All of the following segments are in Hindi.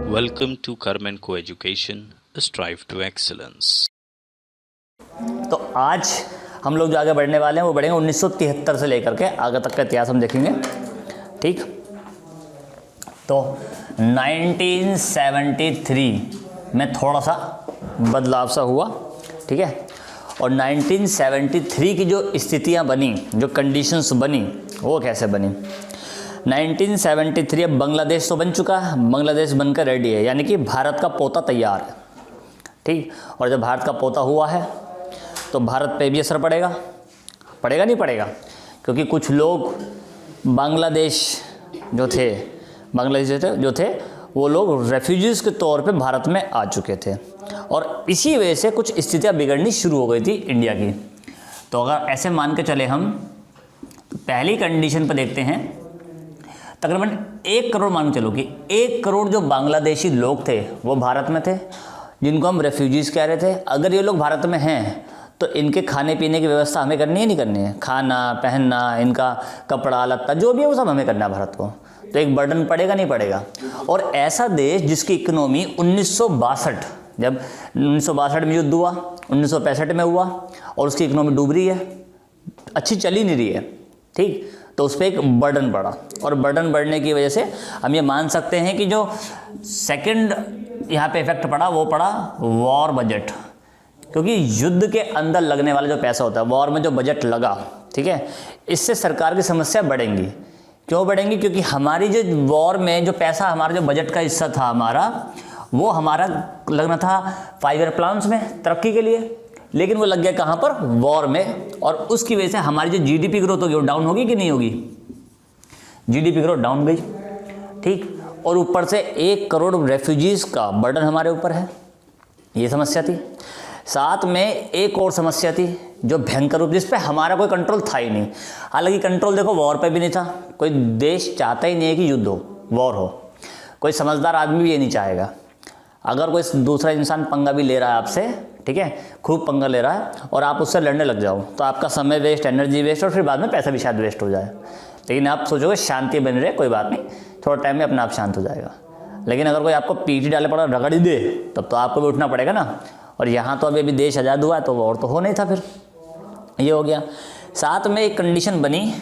Welcome to Karman Co-Education, Strive to Excellence. तो आज हम लोग जो आगे बढ़ने वाले हैं वो बढ़ेंगे 1973 से लेकर के आगे तक का इतिहास हम देखेंगे। ठीक, तो 1973 में थोड़ा सा बदलाव सा हुआ। ठीक है, और 1973 की जो स्थितियां बनी, जो कंडीशंस बनी, वो कैसे बनी। 1973 अब बांग्लादेश तो बन चुका है, बांग्लादेश बनकर रेडी है, यानी कि भारत का पोता तैयार है। ठीक, और जब भारत का पोता हुआ है तो भारत पे भी असर पड़ेगा, पड़ेगा नहीं पड़ेगा, क्योंकि कुछ लोग बांग्लादेश जो थे वो लोग रेफ्यूजीज़ के तौर पे भारत में आ चुके थे, और इसी वजह से कुछ स्थितियाँ बिगड़नी शुरू हो गई थी इंडिया की। तो अगर ऐसे मान के चले हम, तो पहली कंडीशन पर देखते हैं, तकरीबन 1 करोड़ मान के चलो कि 1 करोड़ जो बांग्लादेशी लोग थे वो भारत में थे, जिनको हम रेफ्यूजीज़ कह रहे थे। अगर ये लोग भारत में हैं तो इनके खाने पीने की व्यवस्था हमें करनी है, नहीं करनी है, खाना पहनना, इनका कपड़ा लत्ता जो भी है वो सब हमें करना है भारत को। तो एक बर्डन पड़ेगा नहीं पड़ेगा। और ऐसा देश जिसकी इकोनॉमी 1962, जब 1962 में युद्ध हुआ, 1965 में हुआ, और उसकी इकोनॉमी डूब रही है, अच्छी चली नहीं रही है। ठीक, तो उस पर एक बर्डन पड़ा, और बर्डन बढ़ने की वजह से हम ये मान सकते हैं कि जो सेकंड यहाँ पे इफेक्ट पड़ा वो पड़ा वॉर बजट, क्योंकि युद्ध के अंदर लगने वाला जो पैसा होता है, वॉर में जो बजट लगा, ठीक है, इससे सरकार की समस्या बढ़ेंगी। क्यों बढ़ेंगी? क्योंकि हमारी जो वॉर में जो पैसा, हमारा जो बजट का हिस्सा था हमारा, वो हमारा लगना था 5 ईयर प्लान्स में तरक्की के लिए, लेकिन वो लग गया कहाँ पर? वॉर में। और उसकी वजह से हमारी जो जीडीपी ग्रोथ होगी वो डाउन होगी कि नहीं होगी? जीडीपी ग्रोथ डाउन गई। ठीक, और ऊपर से 1 करोड़ रेफ्यूजीज़ का बर्डन हमारे ऊपर है, ये समस्या थी। साथ में एक और समस्या थी जो भयंकर रूप, जिस पे हमारा कोई कंट्रोल था ही नहीं। हालांकि कंट्रोल देखो वॉर पे भी नहीं था, कोई देश चाहता ही नहीं है कि युद्ध हो, वॉर हो। कोई समझदार आदमी भी ये नहीं चाहेगा। अगर कोई दूसरा इंसान पंगा भी ले रहा है आपसे, ठीक है, खूब पंगा ले रहा है, और आप उससे लड़ने लग जाओ, तो आपका समय वेस्ट, एनर्जी वेस्ट, और फिर बाद में पैसा भी शायद वेस्ट हो जाए। लेकिन आप सोचोगे शांति बनी रहे, कोई बात नहीं, थोड़ा टाइम में अपने आप शांत हो जाएगा। लेकिन अगर कोई आपको पीटी डाले पड़ा, रगड़ ही दे, तब तो आपको भी उठना पड़ेगा ना। और यहाँ तो अभी देश आज़ाद हुआ है, तो और तो हो नहीं था, फिर ये हो गया। साथ में एक कंडीशन बनी,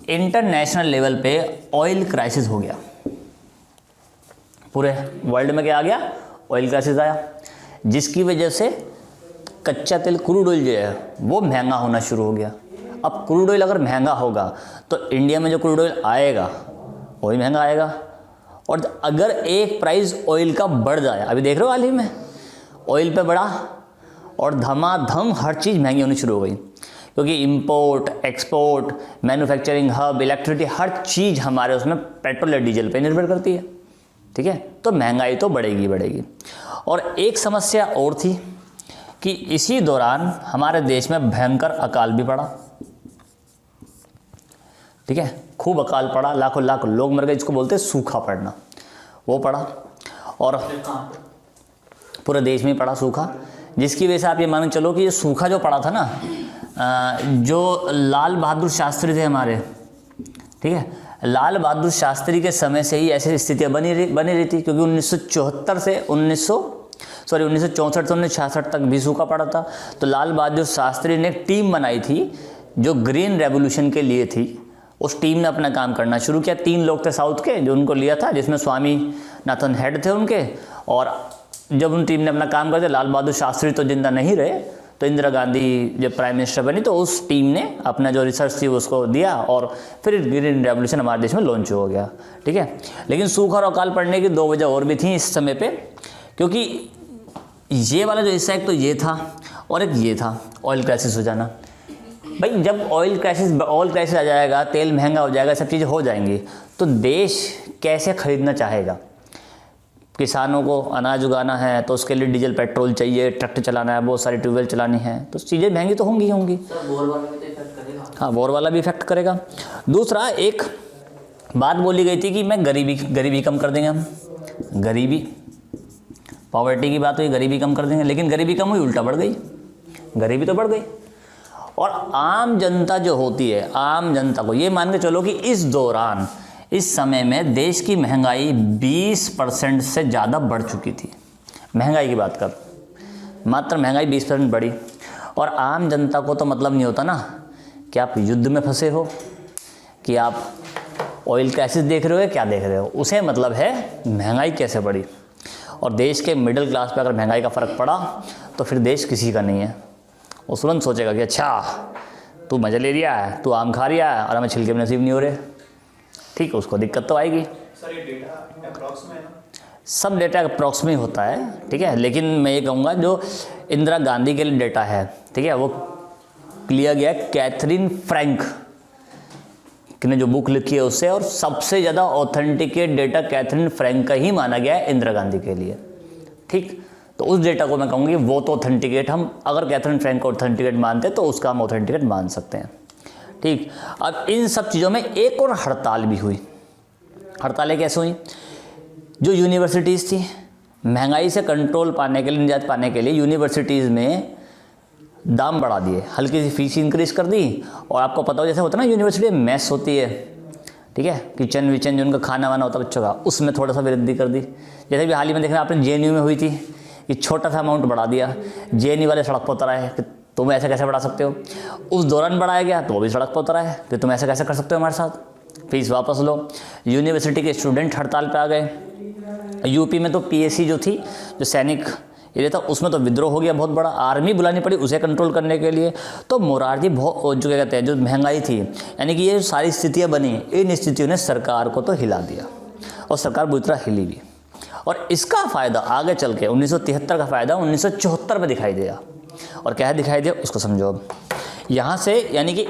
इंटरनेशनल लेवल पे ऑयल क्राइसिस हो गया। पूरे वर्ल्ड में क्या आ गया? ऑयल क्राइसिस आया, जिसकी वजह से कच्चा तेल, क्रूड ऑयल जो है वो महंगा होना शुरू हो गया। अब क्रूड ऑयल अगर महंगा होगा तो इंडिया में जो क्रूड ऑयल आएगा वही महंगा आएगा। और अगर एक प्राइस ऑयल का बढ़ जाए, अभी देख रहे हो हाल ही में ऑयल पे बढ़ा, और धमाधम हर चीज़ महंगी होनी शुरू हो गई, क्योंकि import, export, manufacturing hub, electricity, हर चीज़ हमारे उसमें पेट्रोल या डीजल पे निर्भर करती है। ठीक है, तो महंगाई तो बढ़ेगी। और एक समस्या और थी कि इसी दौरान हमारे देश में भयंकर अकाल भी पड़ा। ठीक है, खूब अकाल पड़ा, लाखों लोग मर गए, जिसको बोलते हैं सूखा पड़ना, वो पड़ा, और पूरे देश में पड़ा सूखा। जिसकी वजह से आप ये मान के चलो कि ये सूखा जो पड़ा था ना, जो लाल बहादुर शास्त्री थे हमारे, ठीक है, लाल बहादुर शास्त्री के समय से ही ऐसी स्थितियाँ बनी रही थी, क्योंकि 1964 से 1966 तक भी सूखा पड़ा था। तो लाल बहादुर शास्त्री ने एक टीम बनाई थी जो ग्रीन रेवोल्यूशन के लिए थी। उस टीम ने अपना काम करना शुरू किया। 3 लोग थे साउथ के जो उनको लिया था, जिसमें स्वामीनाथन हेड थे उनके। और जब उन टीम ने अपना काम कर दिया, लाल बहादुर शास्त्री तो जिंदा नहीं रहे, तो इंदिरा गांधी जब प्राइम मिनिस्टर बनी, तो उस टीम ने अपना जो रिसर्च थी उसको दिया, और फिर ग्रीन रेवोल्यूशन हमारे देश में लॉन्च हो गया। ठीक है, लेकिन सूखा और अकाल पड़ने की 2 वजह और भी थी इस समय पे, क्योंकि ये वाला जो हिस्सा एक तो ये था, और एक ये था ऑयल क्राइसिस हो जाना। भाई जब ऑयल क्राइसिस आ जाएगा, तेल महंगा हो जाएगा, सब चीज़ें हो जाएंगी, तो देश कैसे खरीदना चाहेगा? किसानों को अनाज उगाना है तो उसके लिए डीजल पेट्रोल चाहिए, ट्रैक्टर चलाना है, बहुत सारी ट्यूबवेल चलानी है, तो चीज़ें महंगी तो होंगी। हाँ, बोर वाला भी इफेक्ट करेगा। दूसरा, एक बात बोली गई थी कि मैं गरीबी कम कर देंगे हम, गरीबी, पॉवर्टी की बात हुई, गरीबी कम कर देंगे, लेकिन गरीबी कम हुई, उल्टा बढ़ गई, गरीबी तो बढ़ गई। और आम जनता जो होती है, आम जनता को ये मान के चलो कि इस दौरान इस समय में देश की महंगाई 20% से ज़्यादा बढ़ चुकी थी। महंगाई की बात कर, मात्र महंगाई 20% बढ़ी। और आम जनता को तो मतलब नहीं होता ना कि आप युद्ध में फंसे हो, कि आप ऑयल क्राइसिस देख रहे हो या क्या देख रहे हो। उसे मतलब है महंगाई कैसे बढ़ी। और देश के मिडिल क्लास पे अगर महंगाई का फ़र्क पड़ा तो फिर देश किसी का नहीं है। वो तुरंत सोचेगा कि अच्छा तू मज़े ले रिया है, तू आम खा रिया है और हमें छिलके में नसीब नहीं हो रहे। ठीक है, उसको दिक्कत तो आएगी। सर ये डेटा अप्रॉक्स में है ना? सब डेटा अप्रॉक्स में होता है, ठीक है, लेकिन मैं ये कहूँगा जो इंदिरा गांधी के लिए डेटा है, ठीक है, वो लिया गया कैथरीन फ्रैंक ने जो बुक लिखी है उससे, और सबसे ज़्यादा ऑथेंटिकेट डेटा कैथरीन फ्रैंक का ही माना गया है इंदिरा गांधी के लिए। ठीक, तो उस डेटा को मैं कहूँगी वो तो ऑथेंटिकेट, हम अगर कैथरीन फ्रैंक को ऑथेंटिकेट मानते तो उसका हम ऑथेंटिकेट मान सकते हैं। ठीक, अब इन सब चीज़ों में एक और हड़ताल भी हुई। हड़तालें कैसे हुई? जो यूनिवर्सिटीज़ थी, महंगाई से कंट्रोल पाने के लिए, निजात पाने के लिए यूनिवर्सिटीज़ में दाम बढ़ा दिए, हल्की सी फीस इंक्रीज कर दी। और आपको पता हो जैसे होता है ना यूनिवर्सिटी में मेस होती है, ठीक है, किचन विचन जो उनका खाना वाना होता है बच्चों का, उसमें थोड़ा सा वृद्धि कर दी। जैसे भी हाल ही में देखना आपने JNU में हुई थी कि छोटा सा अमाउंट बढ़ा दिया। JNU वाले सड़क पर उतर आए कि तुम ऐसे कैसे बढ़ा सकते हो। उस दौरान बढ़ाया गया तो वो भी सड़क पर उतर आए कि तुम ऐसे कैसे कर सकते हो हमारे साथ, फीस वापस लो। यूनिवर्सिटी के स्टूडेंट हड़ताल पे आ गए। यूपी में तो PSC जो थी, जो सैनिक ये था, उसमें तो विद्रोह हो गया बहुत बड़ा, आर्मी बुलानी पड़ी उसे कंट्रोल करने के लिए। तो मोरारजी बहुत जो क्या कहते हैं, जो महंगाई थी, यानी कि ये सारी स्थितियाँ बनी, इन स्थितियों ने सरकार को तो हिला दिया और सरकार बुरी तरह हिली भी। और इसका फ़ायदा आगे चल के 1973 का फ़ायदा 1974 में दिखाई दिया। और क्या दिखाई दिया उसको समझो अब। यहाँ से यानी कि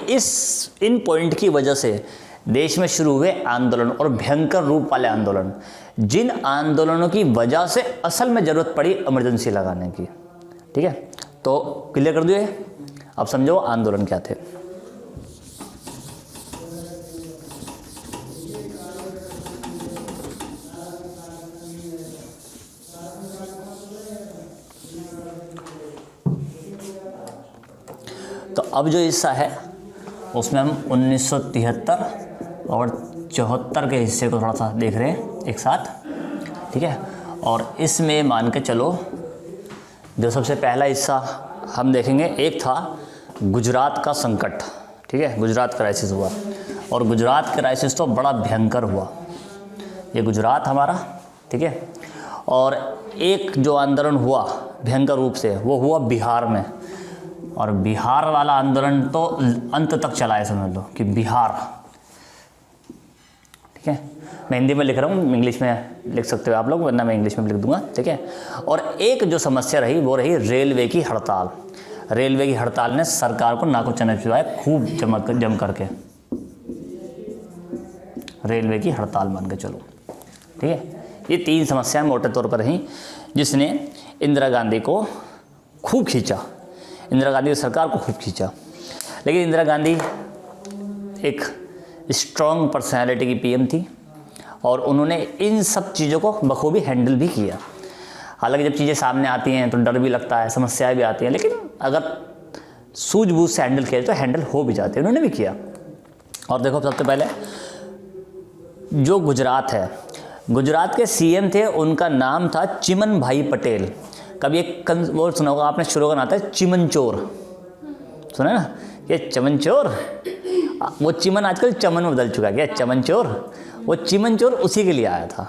इन पॉइंट की वजह से देश में शुरू हुए आंदोलन और भयंकर रूप वाले आंदोलन, जिन आंदोलनों की वजह से असल में ज़रूरत पड़ी इमरजेंसी लगाने की। ठीक है, तो क्लियर कर दिए। अब समझो आंदोलन क्या थे। तो अब जो हिस्सा है उसमें हम 1973 और 74 के हिस्से को थोड़ा सा देख रहे हैं एक साथ, ठीक है। और इसमें मान के चलो जो सबसे पहला हिस्सा हम देखेंगे, एक था गुजरात का संकट, ठीक है, गुजरात क्राइसिस हुआ। और गुजरात क्राइसिस तो बड़ा भयंकर हुआ, ये गुजरात हमारा, ठीक है। और एक जो आंदोलन हुआ भयंकर रूप से वो हुआ बिहार में, और बिहार वाला आंदोलन तो अंत तक चला है, समझ लो कि बिहार, ठीक है। मैं हिंदी में लिख रहा हूँ, इंग्लिश में लिख सकते हो आप लोग, वरना मैं इंग्लिश में लिख दूंगा, ठीक है। और एक जो समस्या रही वो रही रेलवे की हड़ताल। रेलवे की हड़ताल ने सरकार को नाको चने चुराए खूब जम करके, रेलवे की हड़ताल मान के चलो, ठीक है। ये तीन समस्याएं मोटे तौर पर रहीं जिसने इंदिरा गांधी को खूब खींचा, इंदिरा गांधी की सरकार को खूब खींचा। लेकिन इंदिरा गांधी एक स्ट्रॉन्ग पर्सनैलिटी की PM थी और उन्होंने इन सब चीज़ों को बखूबी हैंडल भी किया। हालांकि जब चीज़ें सामने आती हैं तो डर भी लगता है, समस्याएं भी आती हैं, लेकिन अगर सूझबूझ से हैंडल किया तो हैंडल हो भी जाते हैं, उन्होंने भी किया। और देखो सबसे पहले जो गुजरात है, गुजरात के CM थे, उनका नाम था चिमन भाई पटेल। कभी एक वो सुना होगा आपने, स्लोगन आता है चिमन चोर, सुना ना, ये चमन चोर, वो चिमन आजकल चमन में बदल चुका है, क्या चमन चोर, वो चिमन चोर उसी के लिए आया था।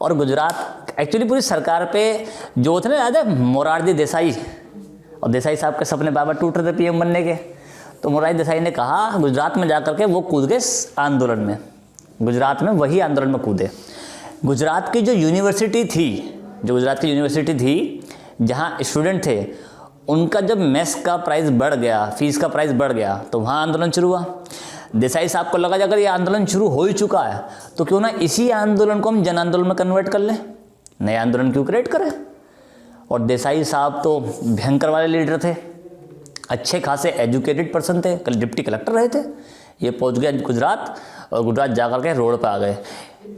और गुजरात एक्चुअली पूरी सरकार पे जो थे ना, याद है मोरारजी देसाई, और देसाई साहब के सपने बाबा टूट रहे थे PM बनने के, तो मोरारजी देसाई ने कहा गुजरात में जा करके वो कूद गए आंदोलन में, गुजरात में वही आंदोलन में कूदे। गुजरात की जो यूनिवर्सिटी थी, जो गुजरात की यूनिवर्सिटी थी जहाँ स्टूडेंट थे, उनका जब मेस का प्राइस बढ़ गया, फीस का प्राइस बढ़ गया, तो वहाँ आंदोलन शुरू हुआ। देसाई साहब को लगा अगर ये आंदोलन शुरू हो ही चुका है तो क्यों ना इसी आंदोलन को हम जन आंदोलन में कन्वर्ट कर लें, नए आंदोलन क्यों क्रिएट करें। और देसाई साहब तो भयंकर वाले लीडर थे, अच्छे खासे एजुकेटेड पर्सन थे, कल डिप्टी कलेक्टर रहे थे। ये पहुंच गया गुजरात और गुजरात जा कर के रोड पे आ गए।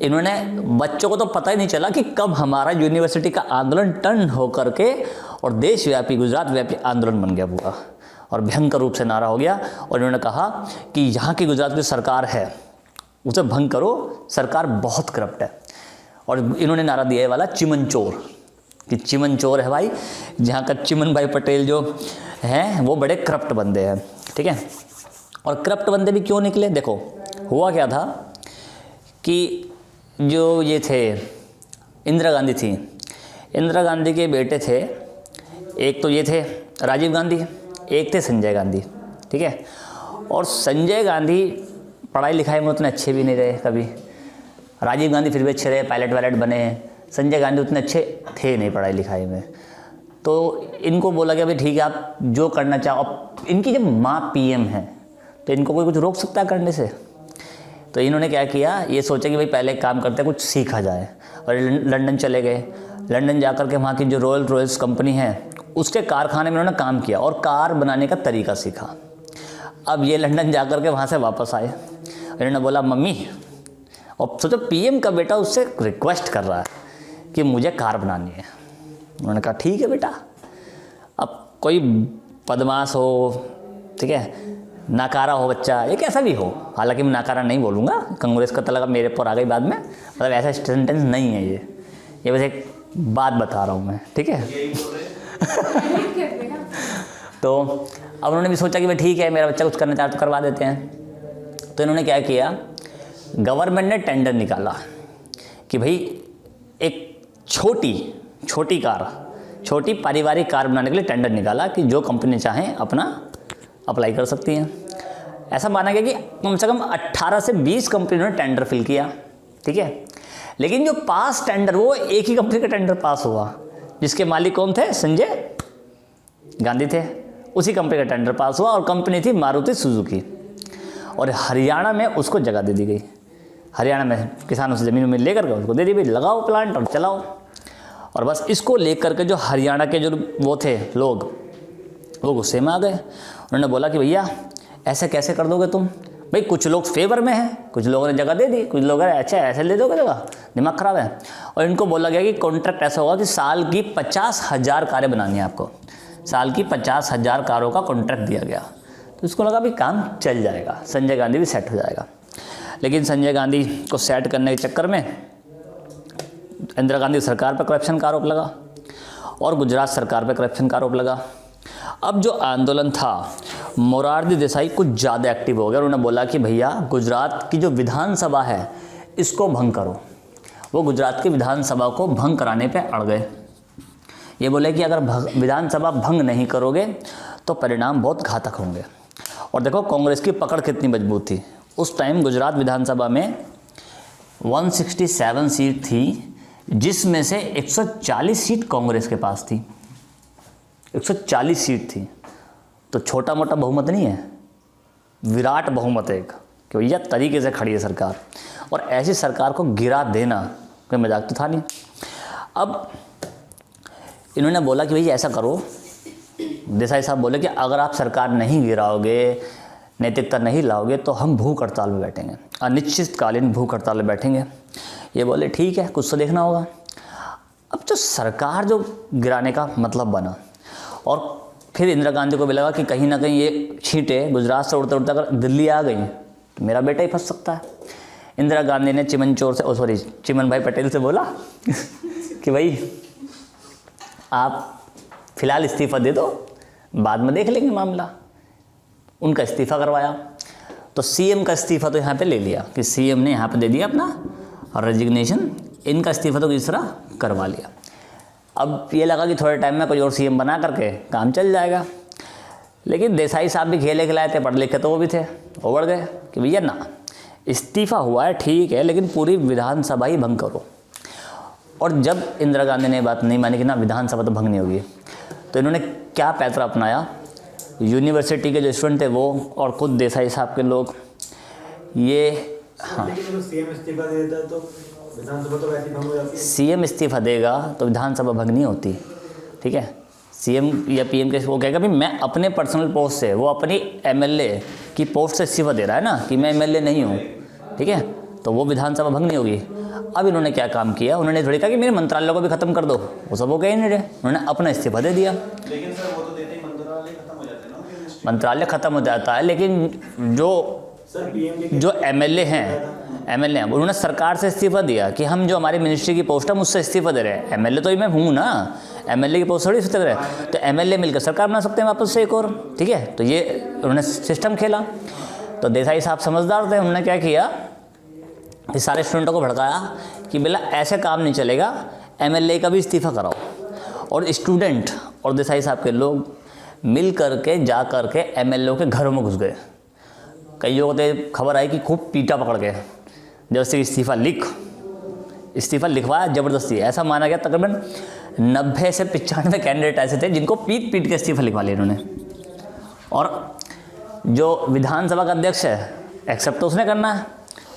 इन्होंने, बच्चों को तो पता ही नहीं चला कि कब हमारा यूनिवर्सिटी का आंदोलन टर्न हो करके और देशव्यापी, गुजरात व्यापी आंदोलन बन गया पूरा, और भयंकर रूप से नारा हो गया। और इन्होंने कहा कि यहाँ की गुजरात की सरकार है उसे भंग करो, सरकार बहुत करप्ट है। और इन्होंने नारा दिया है वाला चिमन चोर, कि चिमन चोर है भाई, जहाँ का चिमन भाई पटेल जो हैं वो बड़े करप्ट बंदे हैं, ठीक है। और करप्ट बंदे भी क्यों निकले, देखो हुआ क्या था कि जो ये थे इंदिरा गांधी थी, इंदिरा गांधी के बेटे थे, एक तो ये थे राजीव गांधी, एक थे संजय गांधी, ठीक है। और संजय गांधी पढ़ाई लिखाई में उतने अच्छे भी नहीं रहे कभी, राजीव गांधी फिर भी अच्छे रहे, पायलट वायलट बने, संजय गांधी उतने अच्छे थे नहीं पढ़ाई लिखाई में। तो इनको बोला गया भाई ठीक है आप जो करना चाहो। अब इनकी जब माँ पीएम है तो इनको कोई कुछ रोक सकता है करने से। तो इन्होंने क्या किया, ये सोचा कि भाई पहले काम करते कुछ सीखा जाए, और लंदन चले गए। लंदन जाकर के वहाँ की जो रॉयल्स कंपनी है उसके कारखाने में उन्होंने काम किया और कार बनाने का तरीका सीखा। अब ये लंदन जा कर के वहाँ से वापस आए, इन्होंने बोला मम्मी, और सोचो पीएम का बेटा उससे रिक्वेस्ट कर रहा है कि मुझे कार बनानी है। उन्होंने कहा ठीक है बेटा। अब कोई बदमाश हो, ठीक है, नाकारा हो बच्चा, ये कैसा भी हो, हालांकि मैं नाकारा नहीं बोलूँगा, कांग्रेस का तलका मेरे पर आ गई बाद में, मतलब ऐसा सेंटेंस नहीं है ये बस एक बात बता रहा हूँ मैं, ठीक है। तो अब उन्होंने भी सोचा कि भाई ठीक है मेरा बच्चा कुछ करना चाहता तो करवा देते हैं। तो इन्होंने क्या किया, गवर्नमेंट ने टेंडर निकाला कि भाई एक छोटी कार, छोटी पारिवारिक कार बनाने के लिए टेंडर निकाला कि जो कंपनी चाहें अपना अप्लाई कर सकती हैं। ऐसा माना गया कि कम से कम 18 से 20 कंपनियों ने टेंडर फिल किया, ठीक है। लेकिन जो पास टेंडर वो एक ही कंपनी का टेंडर पास हुआ, जिसके मालिक कौन थे, संजय गांधी थे, उसी कंपनी का टेंडर पास हुआ और कंपनी थी मारुति सुजुकी। और हरियाणा में उसको जगह दे दी गई, हरियाणा में किसानों से ज़मीन में लेकर के उसको दे दी भाई लगाओ प्लांट और चलाओ। और बस इसको लेकर के जो हरियाणा के जो वो थे लोग वो गुस्से में आ गए। उन्होंने बोला कि भैया ऐसे कैसे कर दोगे तुम, भाई कुछ लोग फेवर में हैं, कुछ लोगों ने जगह दे दी, कुछ लोग अच्छा ऐसे ले दोगे जगह, दिमाग ख़राब है। और इनको बोला गया कि कॉन्ट्रैक्ट ऐसा होगा कि साल की 50,000 कारें बनानी है आपको, साल की 50,000 कारों का कॉन्ट्रैक्ट दिया गया। तो उसको लगा भी काम चल जाएगा, संजय गांधी भी सेट हो जाएगा। लेकिन संजय गांधी को सेट करने के चक्कर में इंदिरा गांधी सरकार पर करप्शन का आरोप लगा और गुजरात सरकार पर करप्शन का आरोप लगा। अब जो आंदोलन था, मोरारजी देसाई कुछ ज़्यादा एक्टिव हो गया। उन्होंने बोला कि भैया गुजरात की जो विधानसभा है इसको भंग करो। वो गुजरात की विधानसभा को भंग कराने पे अड़ गए। ये बोले कि अगर विधानसभा भंग नहीं करोगे तो परिणाम बहुत घातक होंगे। और देखो कांग्रेस की पकड़ कितनी मजबूत थी। उस टाइम गुजरात विधानसभा में 167 सीट थी, जिसमें से 140 सीट कांग्रेस के पास थी। 140 सीट थी, तो छोटा मोटा बहुमत नहीं है, विराट बहुमत है एक, कि भैया तरीके से खड़ी है सरकार। और ऐसी सरकार को गिरा देना कोई मजाक तो था नहीं। अब इन्होंने बोला कि भैया ऐसा करो, देसाई साहब बोले कि अगर आप सरकार नहीं गिराओगे, नैतिकता नहीं लाओगे तो हम भूख हड़ताल में बैठेंगे, अनिश्चितकालीन भूख हड़ताल में बैठेंगे। ये बोले ठीक है, कुछ तो देखना होगा। अब जो सरकार जो गिराने का मतलब बना, और फिर इंदिरा गांधी को भी लगा कि कहीं ना कहीं ये छींटे गुजरात से उड़ते उड़ते अगर दिल्ली आ गई तो मेरा बेटा ही फंस सकता है। इंदिरा गांधी ने चिमन भाई पटेल से बोला कि भाई आप फिलहाल इस्तीफ़ा दे दो, बाद में देख लेंगे मामला। उनका इस्तीफ़ा करवाया। तो सीएम का इस्तीफ़ा तो यहाँ पे ले लिया कि सीएम ने यहाँ पे दे दिया अपना रेजिग्नेशन, इनका इस्तीफ़ा तो किस तरह करवा लिया। अब ये लगा कि थोड़े टाइम में कोई और सीएम बना करके काम चल जाएगा। लेकिन देसाई साहब भी खेले खिलाए थे, पढ़ लिखे तो वो भी थे, वो बढ़ गए कि भैया ना, इस्तीफ़ा हुआ है ठीक है, लेकिन पूरी विधानसभा ही भंग करो। और जब इंदिरा गांधी ने बात नहीं मानी कि ना विधानसभा तो भंग नहीं होगी, तो इन्होंने क्या पैतरा अपनाया, यूनिवर्सिटी के जो स्टूडेंट थे वो और खुद देसाई साहब के लोग, ये हाँ, लेकिन सीएम इस्तीफा दे देता तो विधानसभा तो वैसे ही भंग हो जाती है। सीएम इस्तीफा देगा तो विधानसभा भंग नहीं होती, ठीक है। सीएम या पीएम के वो कहेगा भी मैं अपने पर्सनल पोस्ट से, वो अपनी एमएलए की पोस्ट से इस्तीफा दे रहा है ना कि मैं एमएलए नहीं हूँ, ठीक है, तो वो विधानसभा भंग नहीं होगी। अब इन्होंने क्या काम किया, उन्होंने थोड़ी कहा कि मेरे मंत्रालय को भी खत्म कर दो, वो सब वो कह नहीं रहे, उन्होंने अपना इस्तीफा दे दिया। लेकिन सर वो तो देते ही मंत्रालय खत्म हो जाते हैं ना। मंत्रालय खत्म हो जाता है, लेकिन जो सर पीएम के जो एमएलए हैं उन्होंने सरकार से इस्तीफा दिया कि हम जो हमारी मिनिस्ट्री की पोस्ट है मुझसे इस्तीफा दे रहे हैं। एमएलए तो ही मैं हूँ ना, एमएलए की पोस्ट थोड़ी इस्तीफा दे रहे हैं, तो एमएलए मिलकर सरकार बना सकते हैं वापस से एक और, ठीक है। तो ये उन्होंने सिस्टम खेला। तो देसाई साहब समझदार थे, उन्होंने क्या किया कि सारे स्टूडेंटों को भड़काया कि बेला ऐसे काम नहीं चलेगा, एमएलए का भी इस्तीफा कराओ। और स्टूडेंट और देसाई साहब के लोग मिल करके जा करके एमएलए के घरों में घुस गए। कई लोगों को खबर आई कि खूब पीटा पकड़ के, जैसे इस्तीफा लिखवाया ज़बरदस्ती। ऐसा माना गया तकरीबन 90 से 95 कैंडिडेट ऐसे थे जिनको पीट के इस्तीफा लिखवा लिया इन्होंने। और जो विधानसभा का अध्यक्ष है, एक्सेप्ट तो उसने करना है,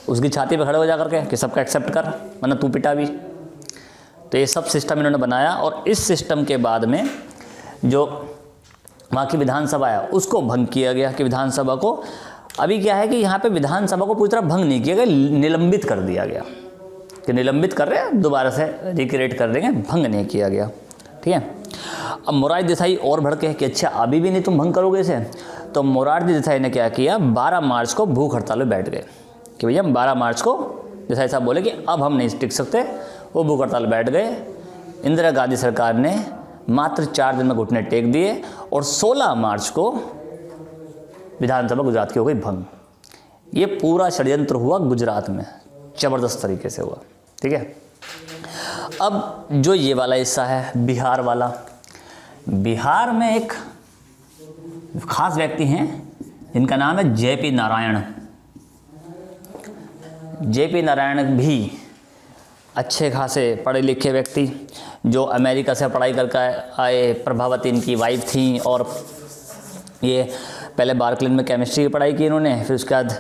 उसकी छाती पे खड़े हो जा करके कि सबका एक्सेप्ट कर वरना तू पिटा भी। तो ये सब सिस्टम इन्होंने बनाया। और इस सिस्टम के बाद में जो वहाँ की विधानसभा है उसको भंग किया गया कि विधानसभा को, अभी क्या है कि यहाँ पे विधानसभा को पूरी तरह भंग नहीं किया गया, निलंबित कर दिया गया कि निलंबित कर रहे हैं, दोबारा से रिक्रिएट कर देंगे, भंग नहीं किया गया, ठीक है। अब मोरारजी देसाई और भड़के कि अच्छा अभी भी नहीं तुम भंग करोगे इसे। तो मोरारजी देसाई ने क्या किया, 12 मार्च को भूख हड़ताल में बैठ गए कि भैया 12 मार्च को देसाई साहब बोले कि अब हम नहीं टिक सकते, वो भूख हड़ताल बैठ गए। इंदिरा गांधी सरकार ने मात्र 4 दिन में घुटने टेक दिए और 16 मार्च को विधानसभा गुजरात की हो गई भंग। ये पूरा षड्यंत्र हुआ गुजरात में, ज़बरदस्त तरीके से हुआ, ठीक है। अब जो ये वाला हिस्सा है बिहार वाला, बिहार में एक खास व्यक्ति हैं जिनका नाम है जेपी नारायण। जेपी नारायण भी अच्छे खासे पढ़े लिखे व्यक्ति, जो अमेरिका से पढ़ाई करके आए, प्रभावती इनकी वाइफ थी। और ये पहले बार्कले में केमिस्ट्री की पढ़ाई की इन्होंने, फिर उसके बाद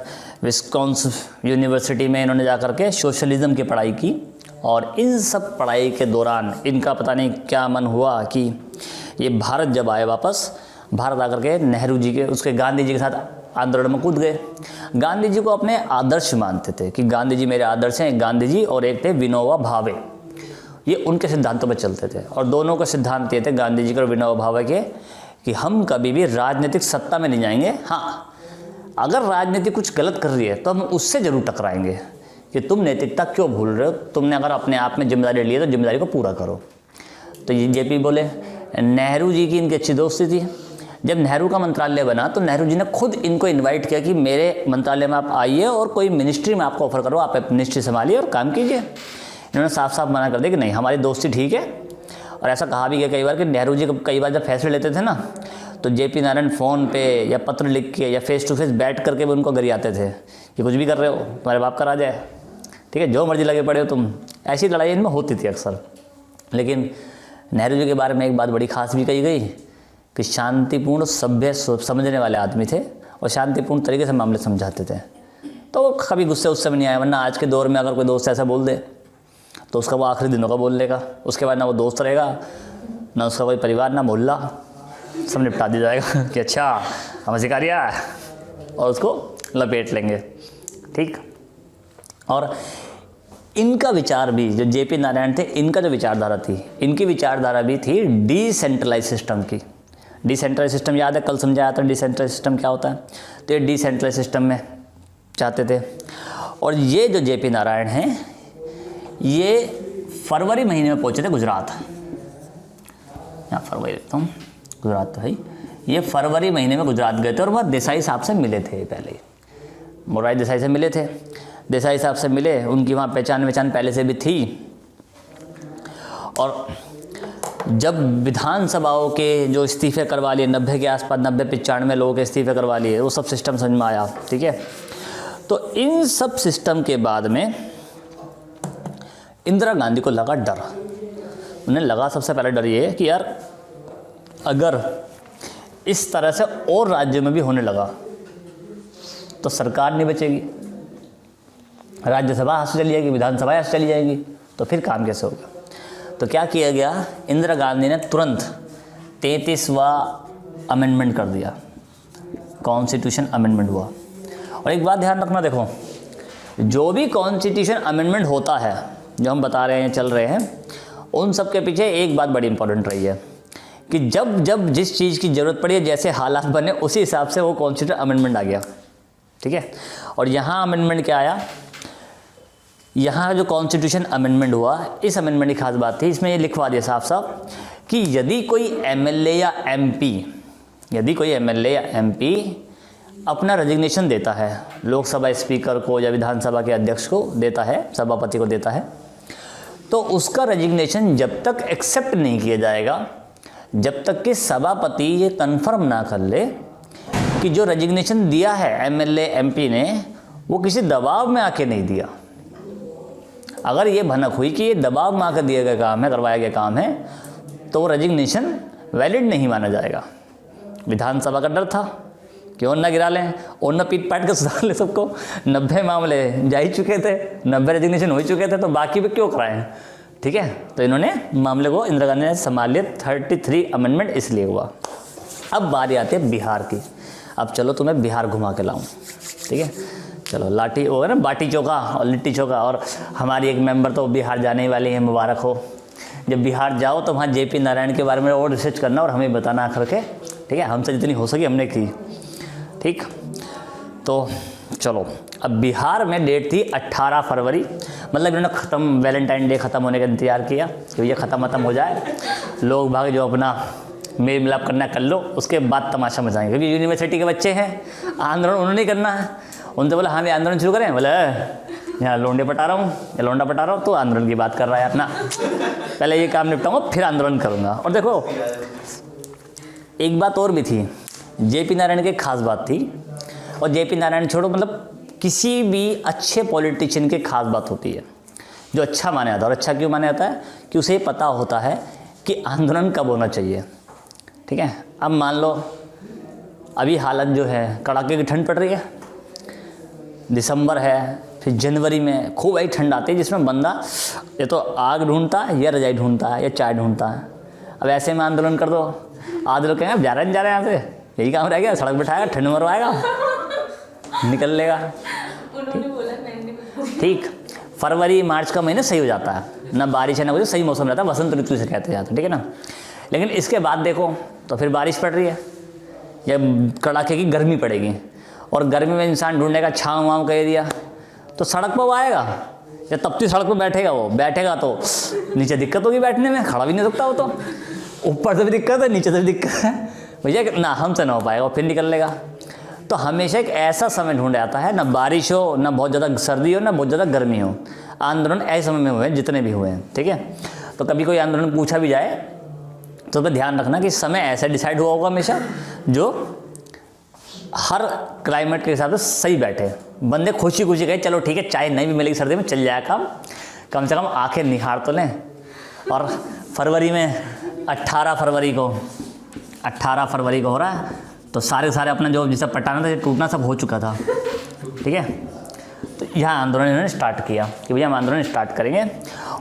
विस्कॉन्सिन यूनिवर्सिटी में इन्होंने जा करके सोशलिज़म की पढ़ाई की। और इन सब पढ़ाई के दौरान इनका पता नहीं क्या मन हुआ कि ये भारत जब आए वापस, भारत आकर के नेहरू जी के, उसके गांधी जी के साथ आंदोलन में कूद गए। गांधी जी को अपने आदर्श मानते थे कि गांधी जी मेरे आदर्श हैं, गांधी जी और एक थे विनोबा भावे, ये उनके सिद्धांतों पर चलते थे। और दोनों के सिद्धांत ये थे गांधी जी के और विनोबा भावे के कि हम कभी भी राजनीतिक सत्ता में नहीं जाएंगे, हाँ अगर राजनीति कुछ गलत कर रही है तो हम उससे ज़रूर टकराएंगे कि तुम नैतिकता क्यों भूल रहे हो, तुमने अगर अपने आप में जिम्मेदारी ली है तो जिम्मेदारी को पूरा करो। तो ये जेपी बोले। नेहरू जी की इनकी अच्छी दोस्ती थी। जब नेहरू का मंत्रालय बना तो नेहरू जी ने खुद इनको इनवाइट किया कि मेरे मंत्रालय में आप आइए और कोई मिनिस्ट्री में आपको ऑफर करो, आप मिनिस्ट्री संभालिए और काम कीजिए। इन्होंने साफ साफ मना कर दिया कि नहीं, हमारी दोस्ती ठीक है। और ऐसा कहा भी गया कई बार कि नेहरू जी कई बार जब फैसले लेते थे ना, तो जेपी नारायण फ़ोन पे या पत्र लिख के या फेस टू फेस बैठ करके भी उनको गरी आते थे कि कुछ भी कर रहे हो तुम्हारे बाप का राज है, ठीक है, जो मर्जी लगे पड़े हो तुम। ऐसी लड़ाई इनमें होती थी अक्सर। लेकिन नेहरू जी के बारे में एक बात बड़ी खास भी कही गई कि शांतिपूर्ण, सभ्य, समझने वाले आदमी थे और शांतिपूर्ण तरीके से मामले समझाते थे। तो वो कभी गुस्से उससे भी नहीं आया। वरना आज के दौर में अगर कोई दोस्त ऐसा बोल दे तो उसका वो आखिरी दिनों का बोल लेगा, उसके बाद ना वो दोस्त रहेगा, ना उसका कोई परिवार, ना मोहल्ला, सब निपटा दिया जाएगा कि अच्छा हमें सिखा दिया, और उसको लपेट लेंगे, ठीक। और इनका विचार भी, जो जेपी नारायण थे, इनका जो विचारधारा थी, इनकी विचारधारा भी थी डिसेंट्रलाइज सिस्टम की। डिसेंट्रलाइज सिस्टम याद है, कल समझाया था डिसेंट्रलाइज सिस्टम क्या होता है। तो ये डिसेंट्रलाइज सिस्टम में चाहते थे। और ये जो जेपी नारायण हैं, ये फरवरी महीने में पहुंचे थे गुजरात। यहाँ फरवरी देखता हूँ, गुजरात तो है। ये फरवरी महीने में गुजरात गए थे और वह देसाई साहब से मिले थे। पहले मोरारजी देसाई से मिले थे। देसाई साहब से मिले, उनकी वहाँ पहचान पहले से भी थी। और जब विधानसभाओं के जो इस्तीफे करवा लिए, 90 के आसपास, 90-95 लोगों के इस्तीफे करवा लिए, वो सब सिस्टम समझ में आया, ठीक है। तो इन सब सिस्टम के बाद में इंदिरा गांधी को लगा डर। उन्हें लगा सबसे पहला डर ये है कि यार अगर इस तरह से और राज्यों में भी होने लगा तो सरकार नहीं बचेगी, राज्यसभा हाथ से चली जाएगी, विधानसभा हाथ से चली जाएगी, तो फिर काम कैसे होगा। तो क्या किया गया, इंदिरा गांधी ने तुरंत 33वां अमेंडमेंट कर दिया, कॉन्स्टिट्यूशन अमेंडमेंट हुआ। और एक बात ध्यान रखना, देखो जो भी कॉन्स्टिट्यूशन अमेंडमेंट होता है, जो हम बता रहे हैं, चल रहे हैं, उन सब के पीछे एक बात बड़ी इंपॉर्टेंट रही है कि जब जब जिस चीज़ की ज़रूरत पड़ी है, जैसे हालात बने, उसी हिसाब से वो कॉन्स्टिट्यूशन अमेंडमेंट आ गया, ठीक है। और यहाँ अमेंडमेंट क्या आया, यहाँ जो कॉन्स्टिट्यूशन अमेंडमेंट हुआ, इस अमेंडमेंट की खास बात थी, इसमें ये लिखवा दिया साफ साफ कि यदि कोई एमएलए या एमपी अपना रेजिग्नेशन देता है, लोकसभा स्पीकर को या विधानसभा के अध्यक्ष को देता है, सभापति को देता है, तो उसका रेजिग्नेशन जब तक एक्सेप्ट नहीं किया जाएगा, जब तक कि सभापति ये कन्फर्म ना कर ले कि जो रेजिग्नेशन दिया है एमएलए एमपी ने वो किसी दबाव में आके नहीं दिया। अगर ये भनक हुई कि ये दबाव में आकर दिया गया काम है, करवाया गया काम है, तो वो रेजिग्नेशन वैलिड नहीं माना जाएगा। विधानसभा का डर था कि और ना गिरा लें और ना पीट पाट कर सुधार ले सबको, 90 मामले जा ही चुके थे, 90 रेजिग्नेशन हो ही चुके थे, तो बाकी पे क्यों कराएं, ठीक है। तो इन्होंने मामले को इंदिरा गांधी ने संभाल लिया। 33 अमेंडमेंट इसलिए हुआ। अब बारी आती है बिहार की। अब चलो तुम्हें बिहार घुमा के लाऊं, ठीक है। चलो लाठी वो है ना, बाटी चोखा और लिट्टी चोखा, और हमारी एक मेंबर तो बिहार जाने ही वाली है, मुबारक हो। जब बिहार जाओ तो वहाँ JP नारायण के बारे में और रिसर्च करना और हमें बताना करके, ठीक है। हमसे जितनी हो सकी हमने की, ठीक। तो चलो, अब बिहार में डेट थी 18 फरवरी, मतलब इन्होंने ख़त्म, वैलेंटाइन डे ख़त्म होने का इंतजार किया कि ये ख़त्म हो जाए, लोग भाग जो अपना मेल मिलाप करना कर लो, उसके बाद तमाशा मचाएंगे, क्योंकि यूनिवर्सिटी के बच्चे हैं, आंदोलन उन्होंने नहीं करना है। उनसे बोला हाँ भी आंदोलन शुरू करें, बोले यहाँ लोंडे पटा रहा हूँ या लोंडा पटा रहा हूँ, तो आंदोलन की बात कर रहा है अपना, पहले ये काम निपटाऊंगा फिर आंदोलन करूँगा। और देखो एक बात और भी थी, JP नारायण की खास बात थी, और JP नारायण छोड़ो, मतलब किसी भी अच्छे पॉलिटिशियन की खास बात होती है जो अच्छा माना जाता है। और अच्छा क्यों माना जाता है कि उसे पता होता है कि आंदोलन कब होना चाहिए, ठीक है। अब मान लो अभी हालत जो है, कड़ाके की ठंड पड़ रही है, दिसंबर है, फिर जनवरी में खूब आई ठंड आती है जिसमें बंदा या तो आग ढूंढता है या रजाई ढूंढता है या चाय ढूंढता है। अब ऐसे में आंदोलन कर दो, आधे लोग कहेंगे जा रहे हैं यहाँ से, यही काम रह गया, सड़क बैठाएगा, ठंड मरवाएगा, निकल लेगा, ठीक। फरवरी मार्च का महीना सही हो जाता है, ना बारिश है ना कुछ, सही मौसम रहता है, वसंत ऋतु से कहते हैं, ठीक है ना। लेकिन इसके बाद देखो तो फिर बारिश पड़ रही है या कड़ाके की गर्मी पड़ेगी, और गर्मी में इंसान ढूंढने का छाँव वाँव कह दिया तो सड़क पर वो आएगा या तपती सड़क पर बैठेगा, वो बैठेगा तो नीचे दिक्कत होगी बैठने में, खड़ा भी नहीं सकता वो, तो ऊपर से भी दिक्कत है नीचे से भी दिक्कत है, भैया ना हमसे ना हो पाएगा, फिर निकल लेगा। तो हमेशा एक ऐसा समय ढूंढ आता है, ना बारिश हो, ना बहुत ज़्यादा सर्दी हो, ना बहुत ज़्यादा गर्मी हो। आंदोलन ऐसे समय में हुए हैं जितने भी हुए हैं, ठीक है। तो कभी कोई आंदोलन पूछा भी जाए तो उसमें ध्यान रखना कि समय ऐसा डिसाइड हुआ होगा हमेशा जो हर क्लाइमेट के हिसाब से सही बैठे, बंदे खुशी खुशी गए, चलो ठीक है चाय नहीं भी मिलेगी सर्दी में चल जाए काम, कम से कम आंखें निखार तो लें। और फरवरी में 18 फरवरी को हो रहा है, तो सारे अपना जो जैसा पटाना था टूटना सब हो चुका था, ठीक है। तो यहाँ आंदोलन इन्होंने स्टार्ट किया कि भैया हम आंदोलन स्टार्ट करेंगे।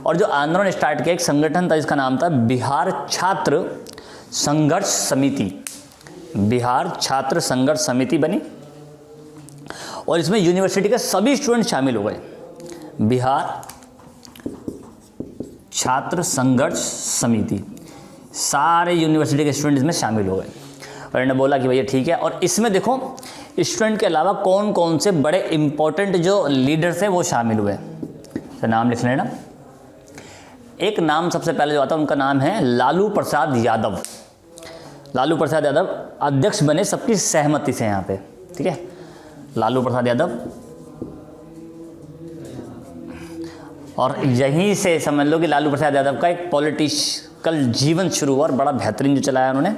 और जो आंदोलन स्टार्ट किया, एक संगठन था जिसका नाम था बिहार छात्र संघर्ष समिति। बिहार छात्र संघर्ष समिति बनी और इसमें यूनिवर्सिटी के सभी स्टूडेंट शामिल हो गए। बिहार छात्र संघर्ष समिति, सारे यूनिवर्सिटी के स्टूडेंट इसमें शामिल हो गए। और इन्होंने बोला कि भैया ठीक है। और इसमें देखो स्टूडेंट के अलावा कौन कौन से बड़े इंपॉर्टेंट जो लीडर्स हैं वो शामिल हुए, तो नाम लिख लेना। एक नाम सबसे पहले जो आता है उनका नाम है लालू प्रसाद यादव। लालू प्रसाद यादव अध्यक्ष बने सबकी सहमति से यहाँ पे, ठीक है। लालू प्रसाद यादव, और यहीं से समझ लो कि लालू प्रसाद यादव का एक पॉलिटिकल जीवन शुरू हुआ और बड़ा बेहतरीन जो चलाया उन्होंने।